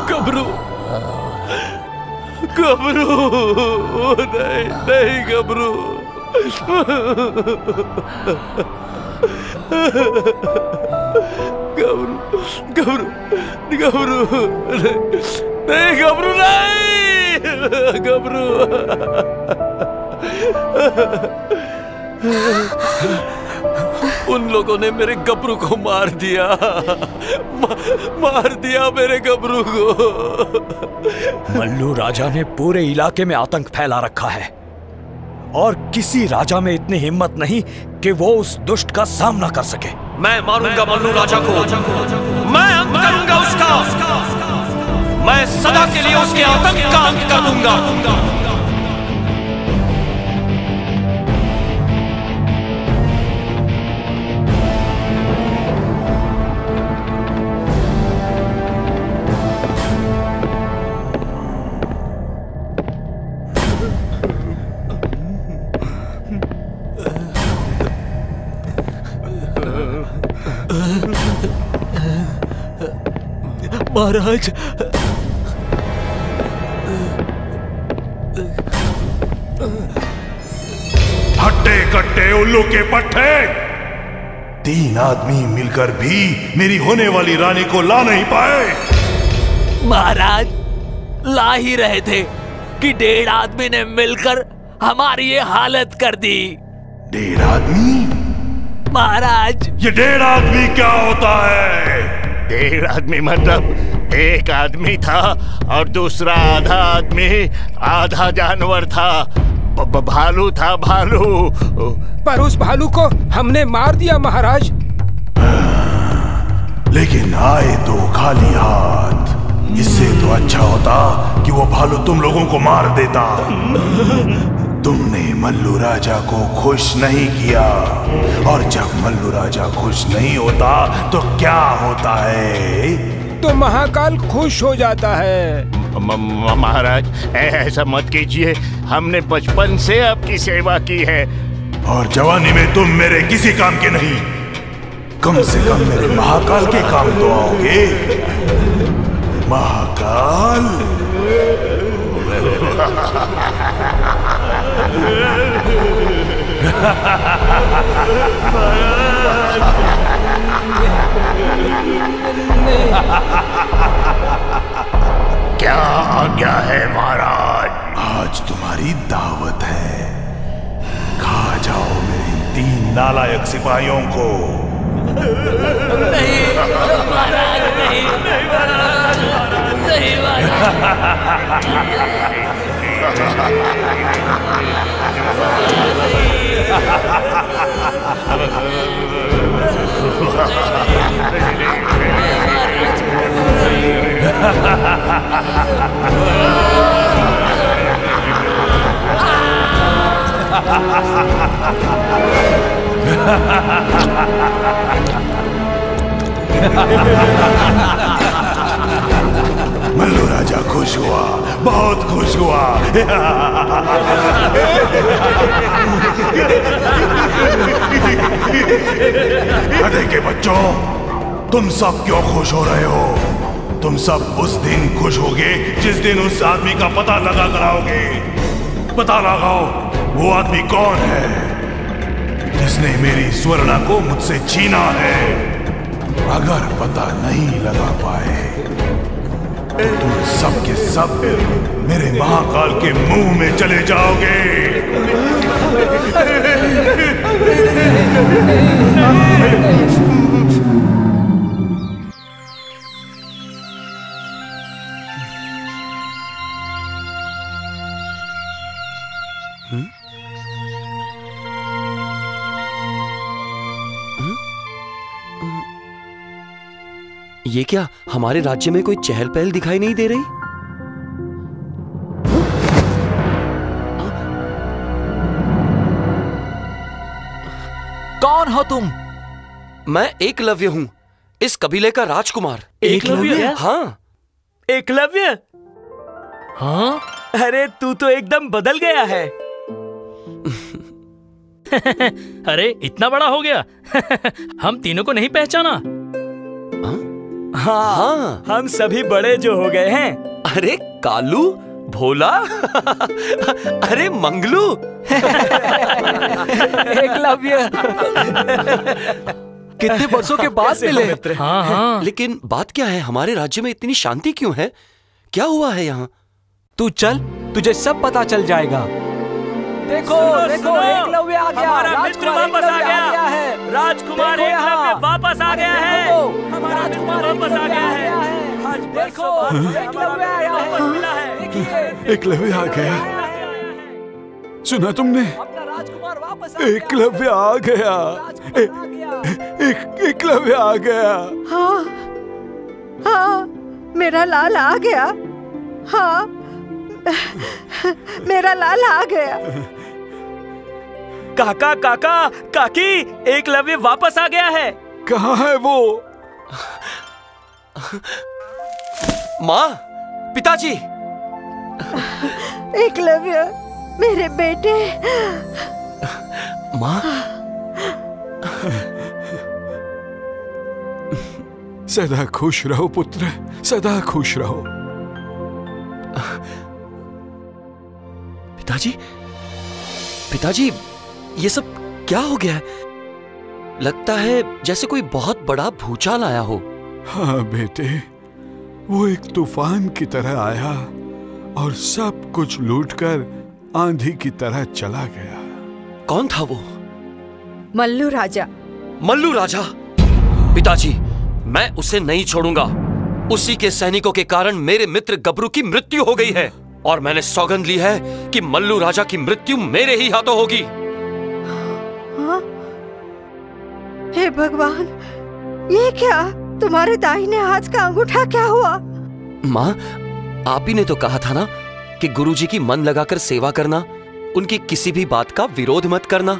गबरू, गबरू नहीं, नहीं गबरू। गबरू, गबरू, गबरू नहीं गबरू, नहीं गबरू। उन लोगों ने मेरे गबरू को मार दिया, मार दिया मेरे गबरू को। मल्लू राजा ने पूरे इलाके में आतंक फैला रखा है और किसी राजा में इतनी हिम्मत नहीं कि वो उस दुष्ट का सामना कर सके। मैं मारूंगा मल्लू राजा को, मैं अंत करूंगा उसका, मैं सदा के लिए उसके आतंक का अंत कर दूंगा। महाराज, हट्टे कट्टे उल्लू के पट्टे, 3 आदमी मिलकर भी मेरी होने वाली रानी को ला नहीं पाए। महाराज, ला ही रहे थे कि 1.5 आदमी ने मिलकर हमारी ये हालत कर दी। 1.5 आदमी? महाराज, ये 1.5 आदमी क्या होता है? 1.5 आदमी मतलब एक आदमी था और दूसरा आधा आदमी, आधा जानवर था। भालू था, भालू। पर उस भालू को हमने मार दिया महाराज। लेकिन आए तो खाली हाथ। इससे तो अच्छा होता कि वो भालू तुम लोगों को मार देता। तुमने मल्लू राजा को खुश नहीं किया, और जब मल्लू राजा खुश नहीं होता तो क्या होता है? तो महाकाल खुश हो जाता है। महाराज, ऐसा मत कीजिए, हमने बचपन से आपकी सेवा की है। और जवानी में तुम मेरे किसी काम के नहीं, कम से कम मेरे महाकाल के काम तो आओगे। महाकाल। क्या आज्ञा है महाराज? आज तुम्हारी दावत है, खा जाओ मेरे 3 नालायक सिपाहियों को। नहीं महाराज, नहीं महाराज, नहीं मल्लू राजा खुश हुआ, बहुत खुश हुआ। गधे के बच्चों, तुम सब क्यों खुश हो रहे हो? तुम सब उस दिन खुश होगे जिस दिन उस आदमी का पता लगा कर आओगे। पता लगाओ वो आदमी कौन है जिसने मेरी स्वर्णा को मुझसे छीना है। अगर पता नहीं लगा पाए तो तुम सब के सब मेरे महाकाल के मुंह में चले जाओगे। ये क्या, हमारे राज्य में कोई चहल पहल दिखाई नहीं दे रही? कौन हो तुम? मैं एकलव्य हूँ, इस कबीले का राजकुमार। एकलव्य? हाँ। एकलव्य? हाँ? अरे तू तो एकदम बदल गया है। अरे इतना बड़ा हो गया। हम तीनों को नहीं पहचाना? हाँ, हम सभी बड़े जो हो गए हैं। अरे कालू, भोला, अरे मंगलू, एकलव्य। कितने वर्षों के बाद मिले। हाँ हाँ। लेकिन बात क्या है, हमारे राज्य में इतनी शांति क्यों है? क्या हुआ है यहाँ? तू चल, तुझे सब पता चल जाएगा। देखो देखो, एकलव्य आ गया, हमारा मित्र वापस आ गया है। राजकुमार एकलव्य वापस आ गया है। हमारा राजकुमार वापस आ गया है। आज देखो, एकलव्य आया है। एकलव्य आ गया। सुना तुमने? एकलव्य आ गया। एकलव्य आ गया। हाँ हाँ, मेरा लाल आ गया। हाँ, मेरा लाल आ गया। काका काका काकी, एकलव्य वापस आ गया है। कहाँ है वो? माँ, पिताजी। एकलव्य, मेरे बेटे। माँ, सदा खुश रहो पुत्र, सदा खुश रहो। पिताजी, पिताजी, ये सब क्या हो गया है? लगता है जैसे कोई बहुत बड़ा भूचाल आया हो। हाँ बेटे, वो एक तूफान की तरह आया और सब कुछ लूटकर आंधी की तरह चला गया। कौन था वो? मल्लू राजा। मल्लू राजा? पिताजी, मैं उसे नहीं छोड़ूंगा। उसी के सैनिकों के कारण मेरे मित्र गबरू की मृत्यु हो गई है और मैंने सौगंध ली है कि मल्लू राजा की मृत्यु मेरे ही हाथों होगी। हाँ? हे भगवान, ये क्या? तुम्हारे दाहिने हाथ का अंगूठा क्या हुआ? माँ, आप ही ने तो कहा था ना कि गुरुजी की मन लगाकर सेवा करना, उनकी किसी भी बात का विरोध मत करना।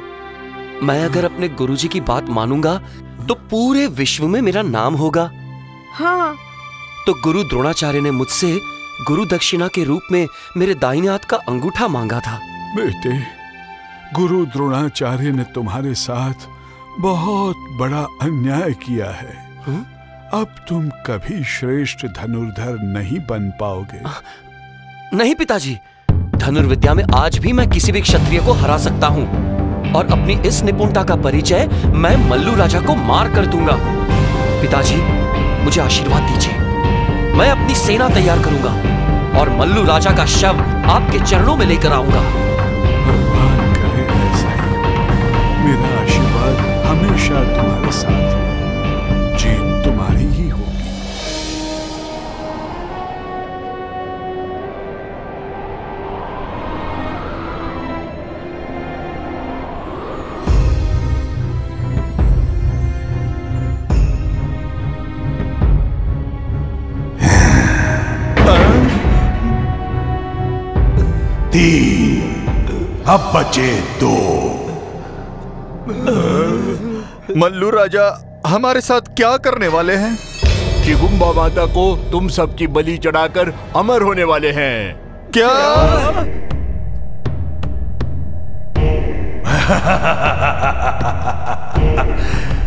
मैं अगर अपने गुरुजी की बात मानूंगा तो पूरे विश्व में मेरा नाम होगा। हाँ। तो गुरु द्रोणाचार्य ने मुझसे गुरु दक्षिणा के रूप में मेरे दाहिने हाथ का अंगूठा मांगा था। बेटे, गुरु द्रोणाचार्य ने तुम्हारे साथ बहुत बड़ा अन्याय किया है। अब तुम कभी श्रेष्ठ धनुर्धर नहीं बन पाओगे। नहीं पिताजी, धनुर्विद्या में आज भी मैं किसी भी क्षत्रिय को हरा सकता हूँ और अपनी इस निपुणता का परिचय मैं मल्लू राजा को मार कर दूंगा। पिताजी, मुझे आशीर्वाद दीजिए। मैं अपनी सेना तैयार करूंगा और मल्लू राजा का शव आपके चरणों में लेकर आऊंगा। भगवान करे ऐसा ही। मेरा आशीर्वाद हमेशा तुम्हारे साथ है। जीत तुम्हारी ही होगी। अब बचे 2। मल्लू राजा हमारे साथ क्या करने वाले हैं? चिगुम्बा माता को तुम सबकी बलि चढ़ाकर अमर होने वाले हैं। क्या?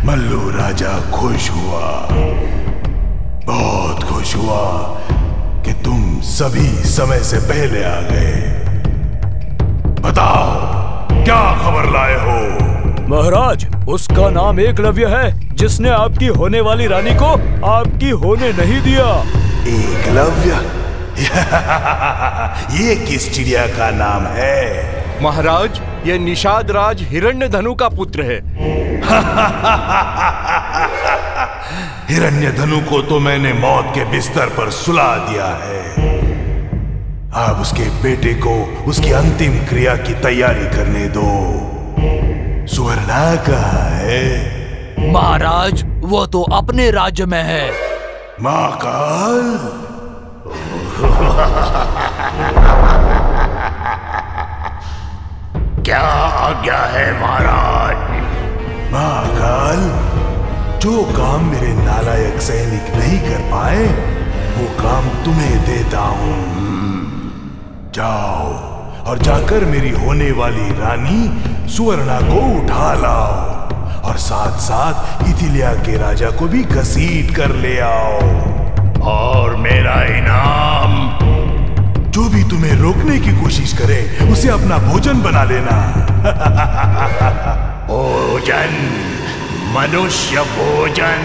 मल्लू राजा खुश हुआ, बहुत खुश हुआ कि तुम सभी समय से पहले आ गए। बताओ, क्या खबर लाए हो? महाराज, उसका नाम एकलव्य है, जिसने आपकी होने वाली रानी को आपकी होने नहीं दिया। एकलव्य? ये किस चिड़िया का नाम है? महाराज, ये निषाद राज हिरण्यधनु का पुत्र है। हिरण्यधनु को तो मैंने मौत के बिस्तर पर सुला दिया है। अब उसके बेटे को उसकी अंतिम क्रिया की तैयारी करने दो। सुवर्णा कहाँ है? महाराज, वो तो अपने राज्य में है। महाकाल? क्या आज्ञा है महाराज? महाकाल, जो काम मेरे नालायक सैनिक नहीं कर पाए, वो काम तुम्हें देता हूं। जाओ और जाकर मेरी होने वाली रानी सुवर्णा को उठा लाओ और साथ साथ इथिलिया के राजा को भी घसीट कर ले आओ। और मेरा इनाम? जो भी तुम्हें रोकने की कोशिश करे उसे अपना भोजन बना लेना। भोजन? मनुष्य भोजन?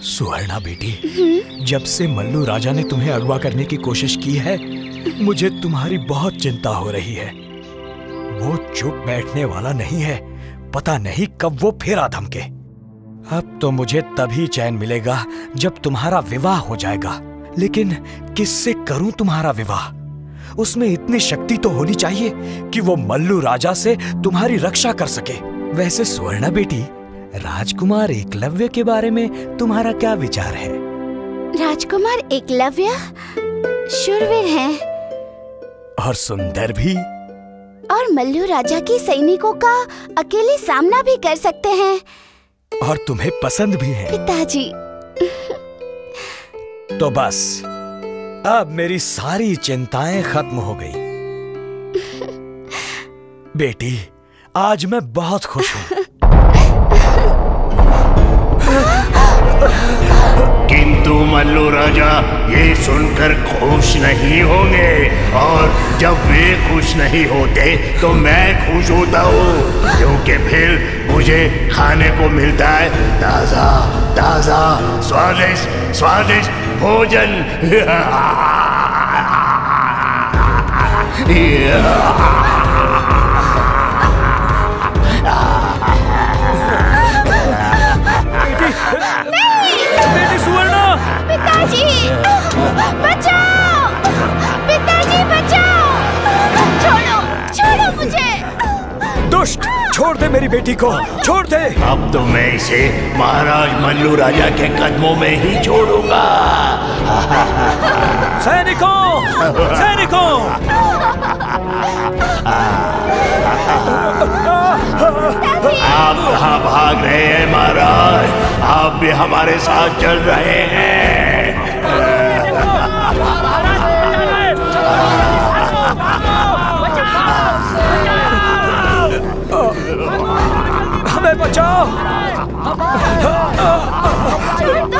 सुवर्णा बेटी, जब से मल्लू राजा ने तुम्हें अगवा करने की कोशिश की है, मुझे तुम्हारी बहुत चिंता हो रही है। वो चुप बैठने वाला नहीं है, पता नहीं कब वो फिर आ धमके। अब तो मुझे तभी चैन मिलेगा जब तुम्हारा विवाह हो जाएगा। लेकिन किससे करूं तुम्हारा विवाह? उसमें इतनी शक्ति तो होनी चाहिए कि वो मल्लू राजा से तुम्हारी रक्षा कर सके। वैसे सुवर्णा बेटी, राजकुमार एकलव्य के बारे में तुम्हारा क्या विचार है? राजकुमार एकलव्य शूरवीर हैं और सुंदर भी, और मल्लू राजा की सैनिकों का अकेले सामना भी कर सकते हैं, और तुम्हें पसंद भी है। पिताजी। तो बस अब मेरी सारी चिंताएं खत्म हो गई। बेटी, आज मैं बहुत खुश हूँ। किंतु मल्लू राजा ये सुनकर खुश नहीं होंगे, और जब वे खुश नहीं होते तो मैं खुश होता हूँ, क्योंकि फिर मुझे खाने को मिलता है ताजा ताजा स्वादिष्ट स्वादिष्ट भोजन। बेटी सुवर्णा! पिताजी बचाओ! पिताजी बचाओ! छोड़ो, छोड़ो मुझे! दुष्ट, छोड़ दे मेरी बेटी को, छोड़ दे। अब तो मैं इसे महाराज मल्लू राजा के कदमों में ही छोड़ूंगा। सैनिकों! सैनिकों! आप कहाँ भाग रहे हैं महाराज? आप भी हमारे साथ चल रहे हैं। हमें बचाओ!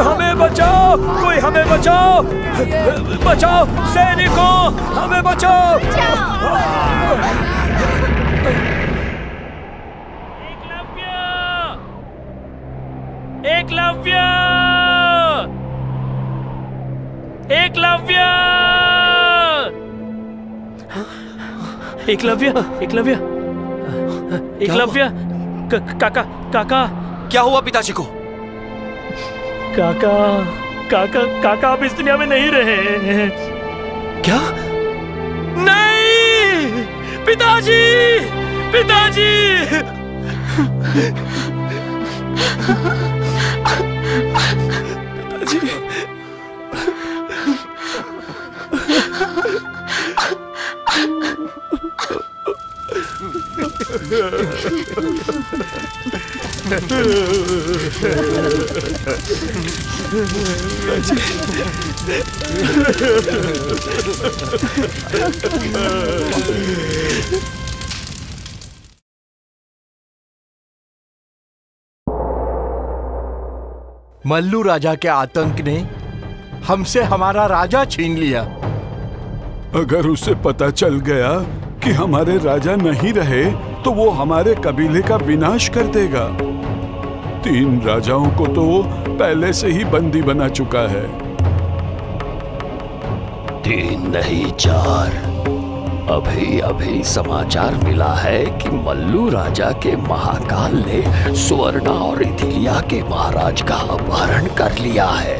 हमें बचाओ! कोई हमें बचाओ! बचाओ सैनिकों! हमें बचाओ! एकलव्य! एकलव्य! एकलव्य! एकलव्य! एकलव्य! काका काका! क्या हुआ पिताजी को? काका काका काका अब इस दुनिया में नहीं रहे। क्या? नहीं! पिताजी! पिताजी! पिताजी! मल्लू राजा के आतंक ने हमसे हमारा राजा छीन लिया। अगर उसे पता चल गया कि हमारे राजा नहीं रहे तो वो हमारे कबीले का विनाश कर देगा। 3 राजाओं को तो वो पहले से ही बंदी बना चुका है। 3 नहीं 4। अभी अभी समाचार मिला है कि मल्लू राजा के महाकाल ने सुवर्णा और इथिलिया के महाराज का अपहरण कर लिया है।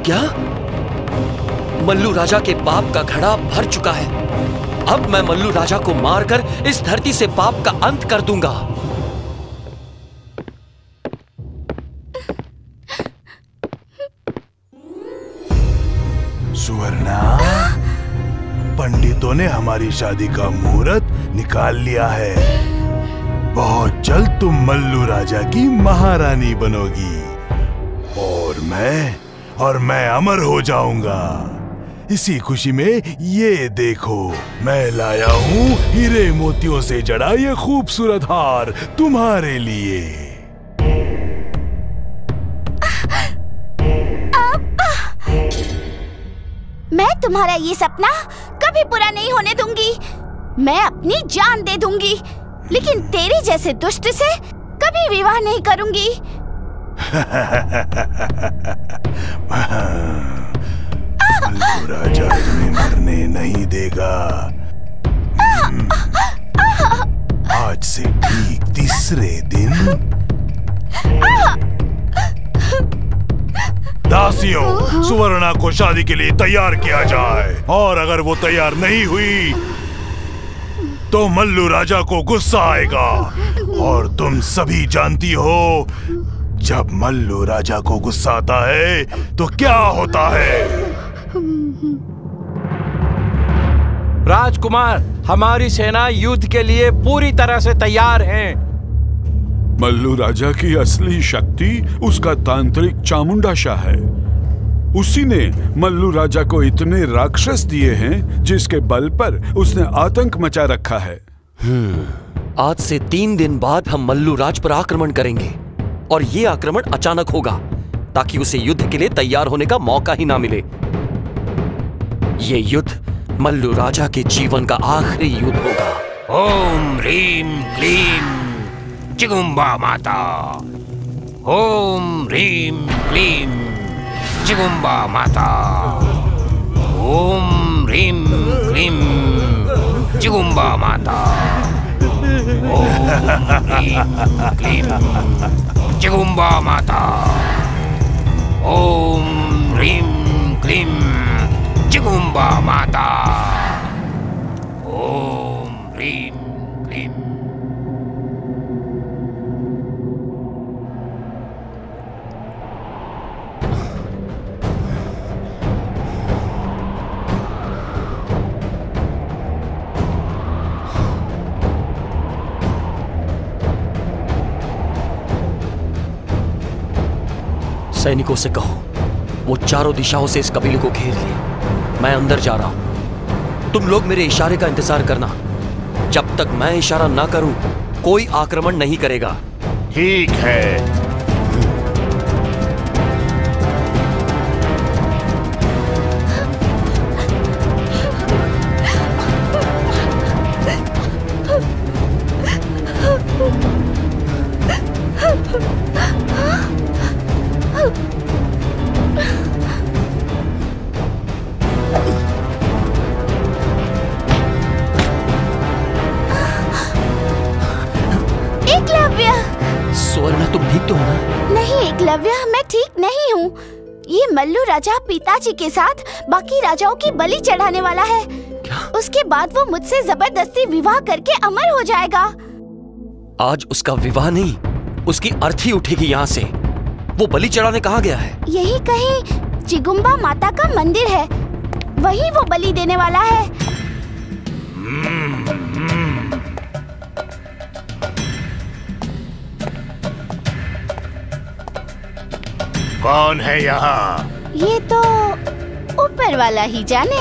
क्या? मल्लू राजा के पाप का घड़ा भर चुका है। अब मैं मल्लू राजा को मारकर इस धरती से पाप का अंत कर दूंगा। सुवर्णा, पंडितों ने हमारी शादी का मुहूर्त निकाल लिया है। बहुत जल्द तुम मल्लू राजा की महारानी बनोगी और मैं अमर हो जाऊंगा। इसी खुशी में ये देखो, मैं लाया हूँ हीरे मोतियों से जड़ा ये खूबसूरत हार तुम्हारे लिए। मैं तुम्हारा ये सपना कभी पूरा नहीं होने दूंगी। मैं अपनी जान दे दूंगी, लेकिन तेरे जैसे दुष्ट से कभी विवाह नहीं करूंगी। मल्लू राजा तुम्हें मरने नहीं देगा। आज से ठीक तीसरे दिन दासियों, सुवर्णा को शादी के लिए तैयार किया जाए, और अगर वो तैयार नहीं हुई तो मल्लू राजा को गुस्सा आएगा। और तुम सभी जानती हो, जब मल्लू राजा को गुस्सा आता है तो क्या होता है। राजकुमार, हमारी सेना युद्ध के लिए पूरी तरह से तैयार है। मल्लू राजा की असली शक्ति उसका तांत्रिक चामुंडा शाह है। उसी ने मल्लू राजा को इतने राक्षस दिए हैं जिसके बल पर उसने आतंक मचा रखा है। आज से 3 दिन बाद हम मल्लू राज पर आक्रमण करेंगे, और ये आक्रमण अचानक होगा ताकि उसे युद्ध के लिए तैयार होने का मौका ही ना मिले। ये युद्ध मल्लू राजा के जीवन का आखिरी युद्ध होगा। ओम ह्रीम क्लीम चिगुम्बा माता। ओम ह्रीम क्लीम चिगुम्बा माता। ओम ह्रीम क्लीम चिगुम्बा माता। ओम ह्रीम क्लीम चिगुम्बा माता। ओम ह्रीम क्लीम चिगुम्बा माता। ओम ह्रीम क्लीम। सैनिकों से कहो वो चारों दिशाओं से इस कबीले को घेर ले। मैं अंदर जा रहा हूं, तुम लोग मेरे इशारे का इंतजार करना। जब तक मैं इशारा ना करूं कोई आक्रमण नहीं करेगा। ठीक है। सुवर्णा, तुम ठीक तो हो ना? नहीं एकलव्य, मैं ठीक नहीं हूँ। ये मल्लू राजा पिताजी के साथ बाकी राजाओं की बलि चढ़ाने वाला है। क्या? उसके बाद वो मुझसे जबरदस्ती विवाह करके अमर हो जाएगा। आज उसका विवाह नहीं, उसकी अर्थी उठेगी यहाँ से। वो बलि चढ़ाने कहाँ गया है? यही कहीं चिगुम्बा माता का मंदिर है, वहीं वो बलि देने वाला है। कौन है यहाँ? ये तो ऊपर वाला ही जाने।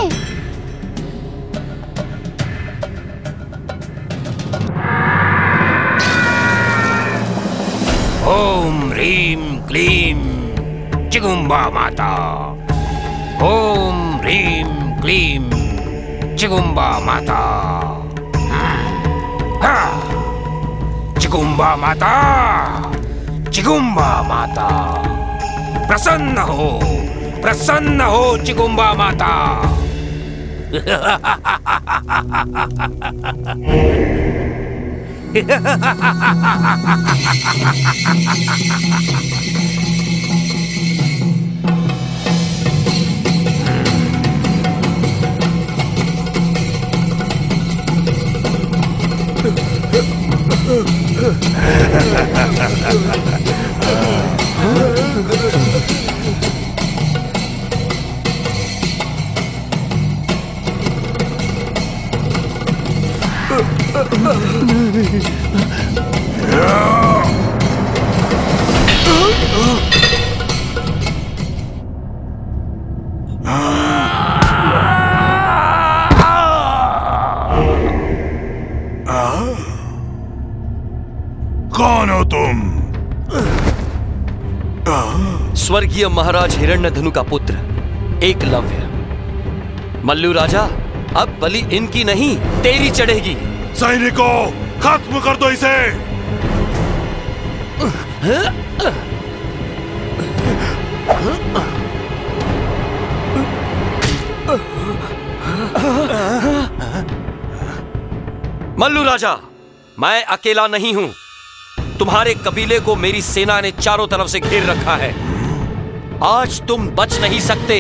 ओम ह्रीम क्लीम चिगुम्बा माता। ओम ह्रीम क्लीम चिगुम्बा माता। चिगुम्बा माता, चिगुम्बा माता, प्रसन्न हो चिगुम्बा माता। तुम? स्वर्गीय महाराज हिरण्यधनु का पुत्र एकलव्य। मल्लू राजा, अब बलि इनकी नहीं तेरी चढ़ेगी। सैनिकों, खत्म कर दो इसे। मल्लू राजा, मैं अकेला नहीं हूं। तुम्हारे कबीले को मेरी सेना ने चारों तरफ से घेर रखा है। आज तुम बच नहीं सकते।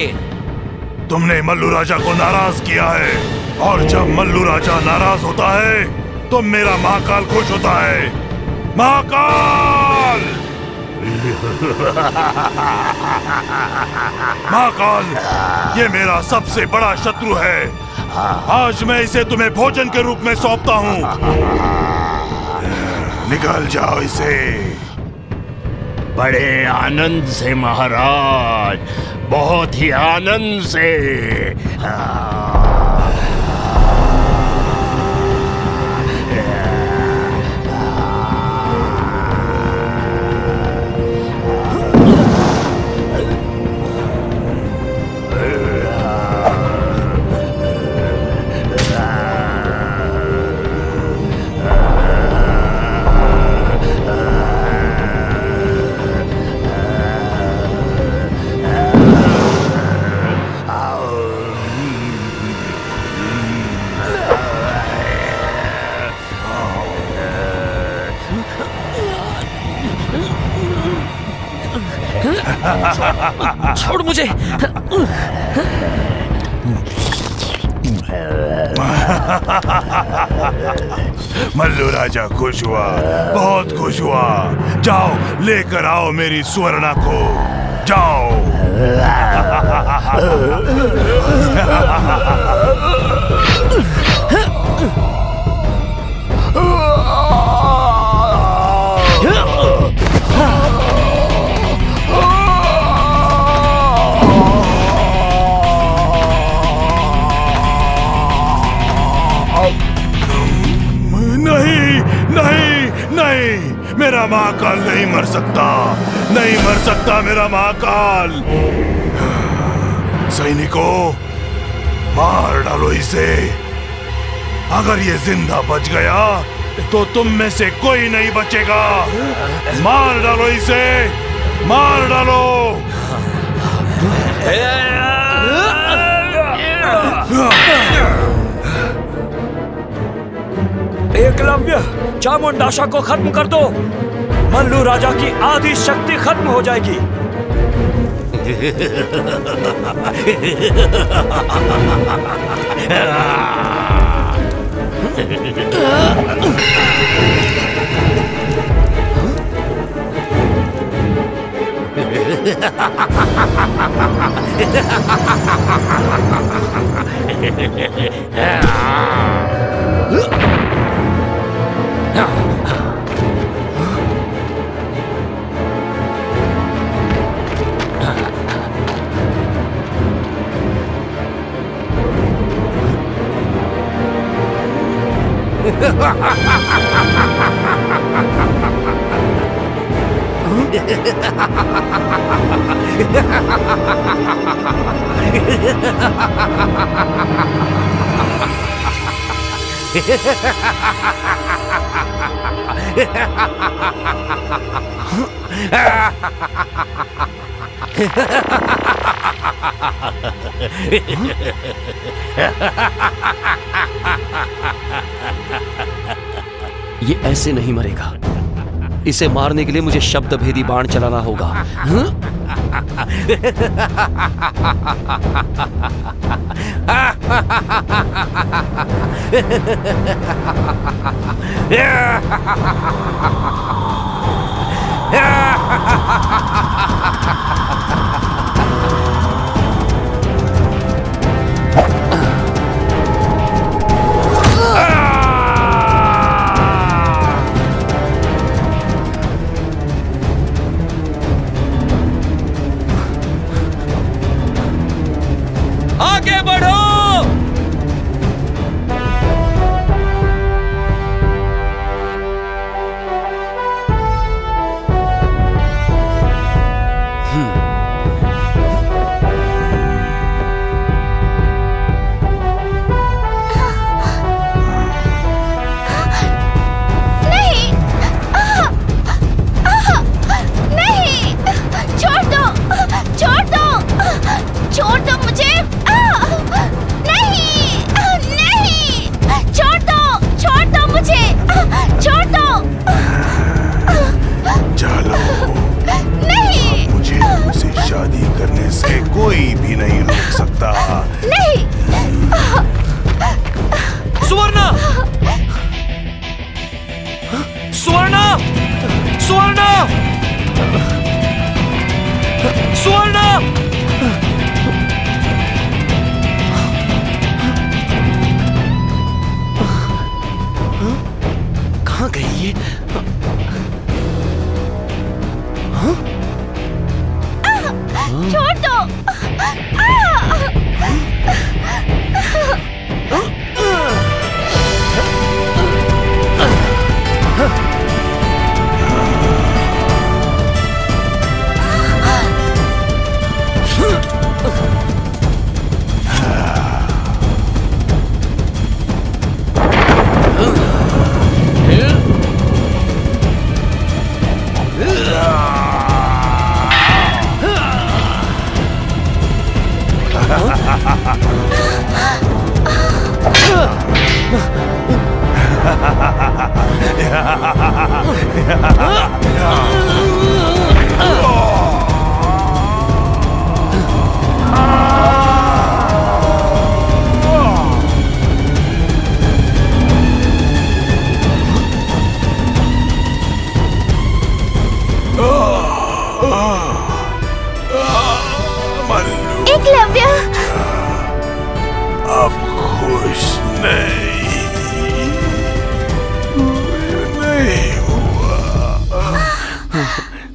तुमने मल्लू राजा को नाराज किया है, और जब मल्लू राजा नाराज होता है तो मेरा महाकाल खुश होता है। महाकाल! महाकाल, ये मेरा सबसे बड़ा शत्रु है। आज मैं इसे तुम्हें भोजन के रूप में सौंपता हूँ। निकल जाओ इसे। बड़े आनंद से महाराज, बहुत ही आनंद से। छोड़ मुझे। मल्लू राजा खुश हुआ, बहुत खुश हुआ। जाओ, लेकर आओ मेरी सुवर्णा को। जाओ। नहीं, मेरा महाकाल नहीं मर सकता, नहीं मर सकता मेरा महाकाल। सैनिकों, मार डालो इसे। अगर ये जिंदा बच गया तो तुम में से कोई नहीं बचेगा। मार डालो इसे, मार डालो। एकलव्य, चामुंडाशा को खत्म कर दो। मल्लू राजा की आधी शक्ति खत्म हो जाएगी। ये ऐसे नहीं मरेगा। इसे मारने के लिए मुझे शब्द भेदी बाण चलाना होगा। आगे बढ़ो।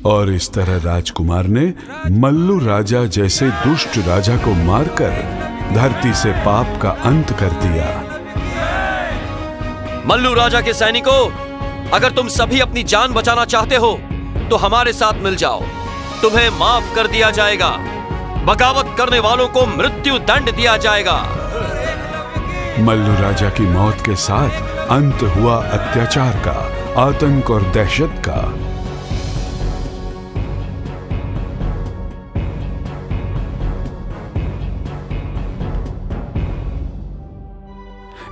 और इस तरह राजकुमार ने मल्लू राजा जैसे दुष्ट राजा को मारकर धरती से पाप का अंत कर दिया। मल्लू राजा के सैनिकों, अगर तुम सभी अपनी जान बचाना चाहते हो तो हमारे साथ मिल जाओ, तुम्हें माफ कर दिया जाएगा। बगावत करने वालों को मृत्यु दंड दिया जाएगा। मल्लू राजा की मौत के साथ अंत हुआ अत्याचार का, आतंक और दहशत का।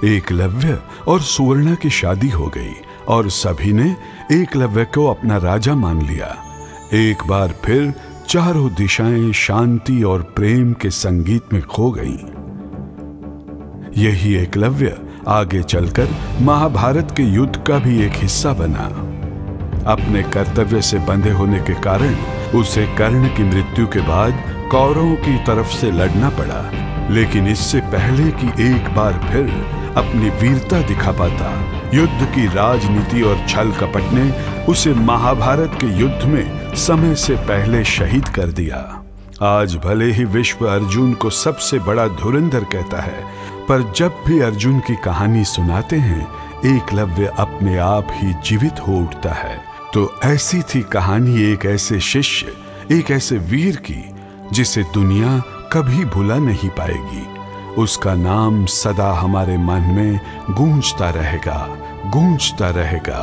एकलव्य और सुवर्णा की शादी हो गई और सभी ने एकलव्य को अपना राजा मान लिया। एक बार फिर चारों दिशाएं शांति और प्रेम के संगीत में खो गईं। यही एकलव्य आगे चलकर महाभारत के युद्ध का भी एक हिस्सा बना। अपने कर्तव्य से बंधे होने के कारण उसे कर्ण की मृत्यु के बाद कौरवों की तरफ से लड़ना पड़ा, लेकिन इससे पहले कि एक बार फिर अपनी वीरता दिखा पाता, युद्ध की राजनीति और छल कपट ने उसे महाभारत के युद्ध में समय से पहले शहीद कर दिया। आज भले ही विश्व अर्जुन को सबसे बड़ा धुरंधर कहता है, पर जब भी अर्जुन की कहानी सुनाते हैं, एकलव्य अपने आप ही जीवित हो उठता है। तो ऐसी थी कहानी एक ऐसे शिष्य, एक ऐसे वीर की, जिसे दुनिया कभी भुला नहीं पाएगी। उसका नाम सदा हमारे मन में गूंजता रहेगा, गूंजता रहेगा।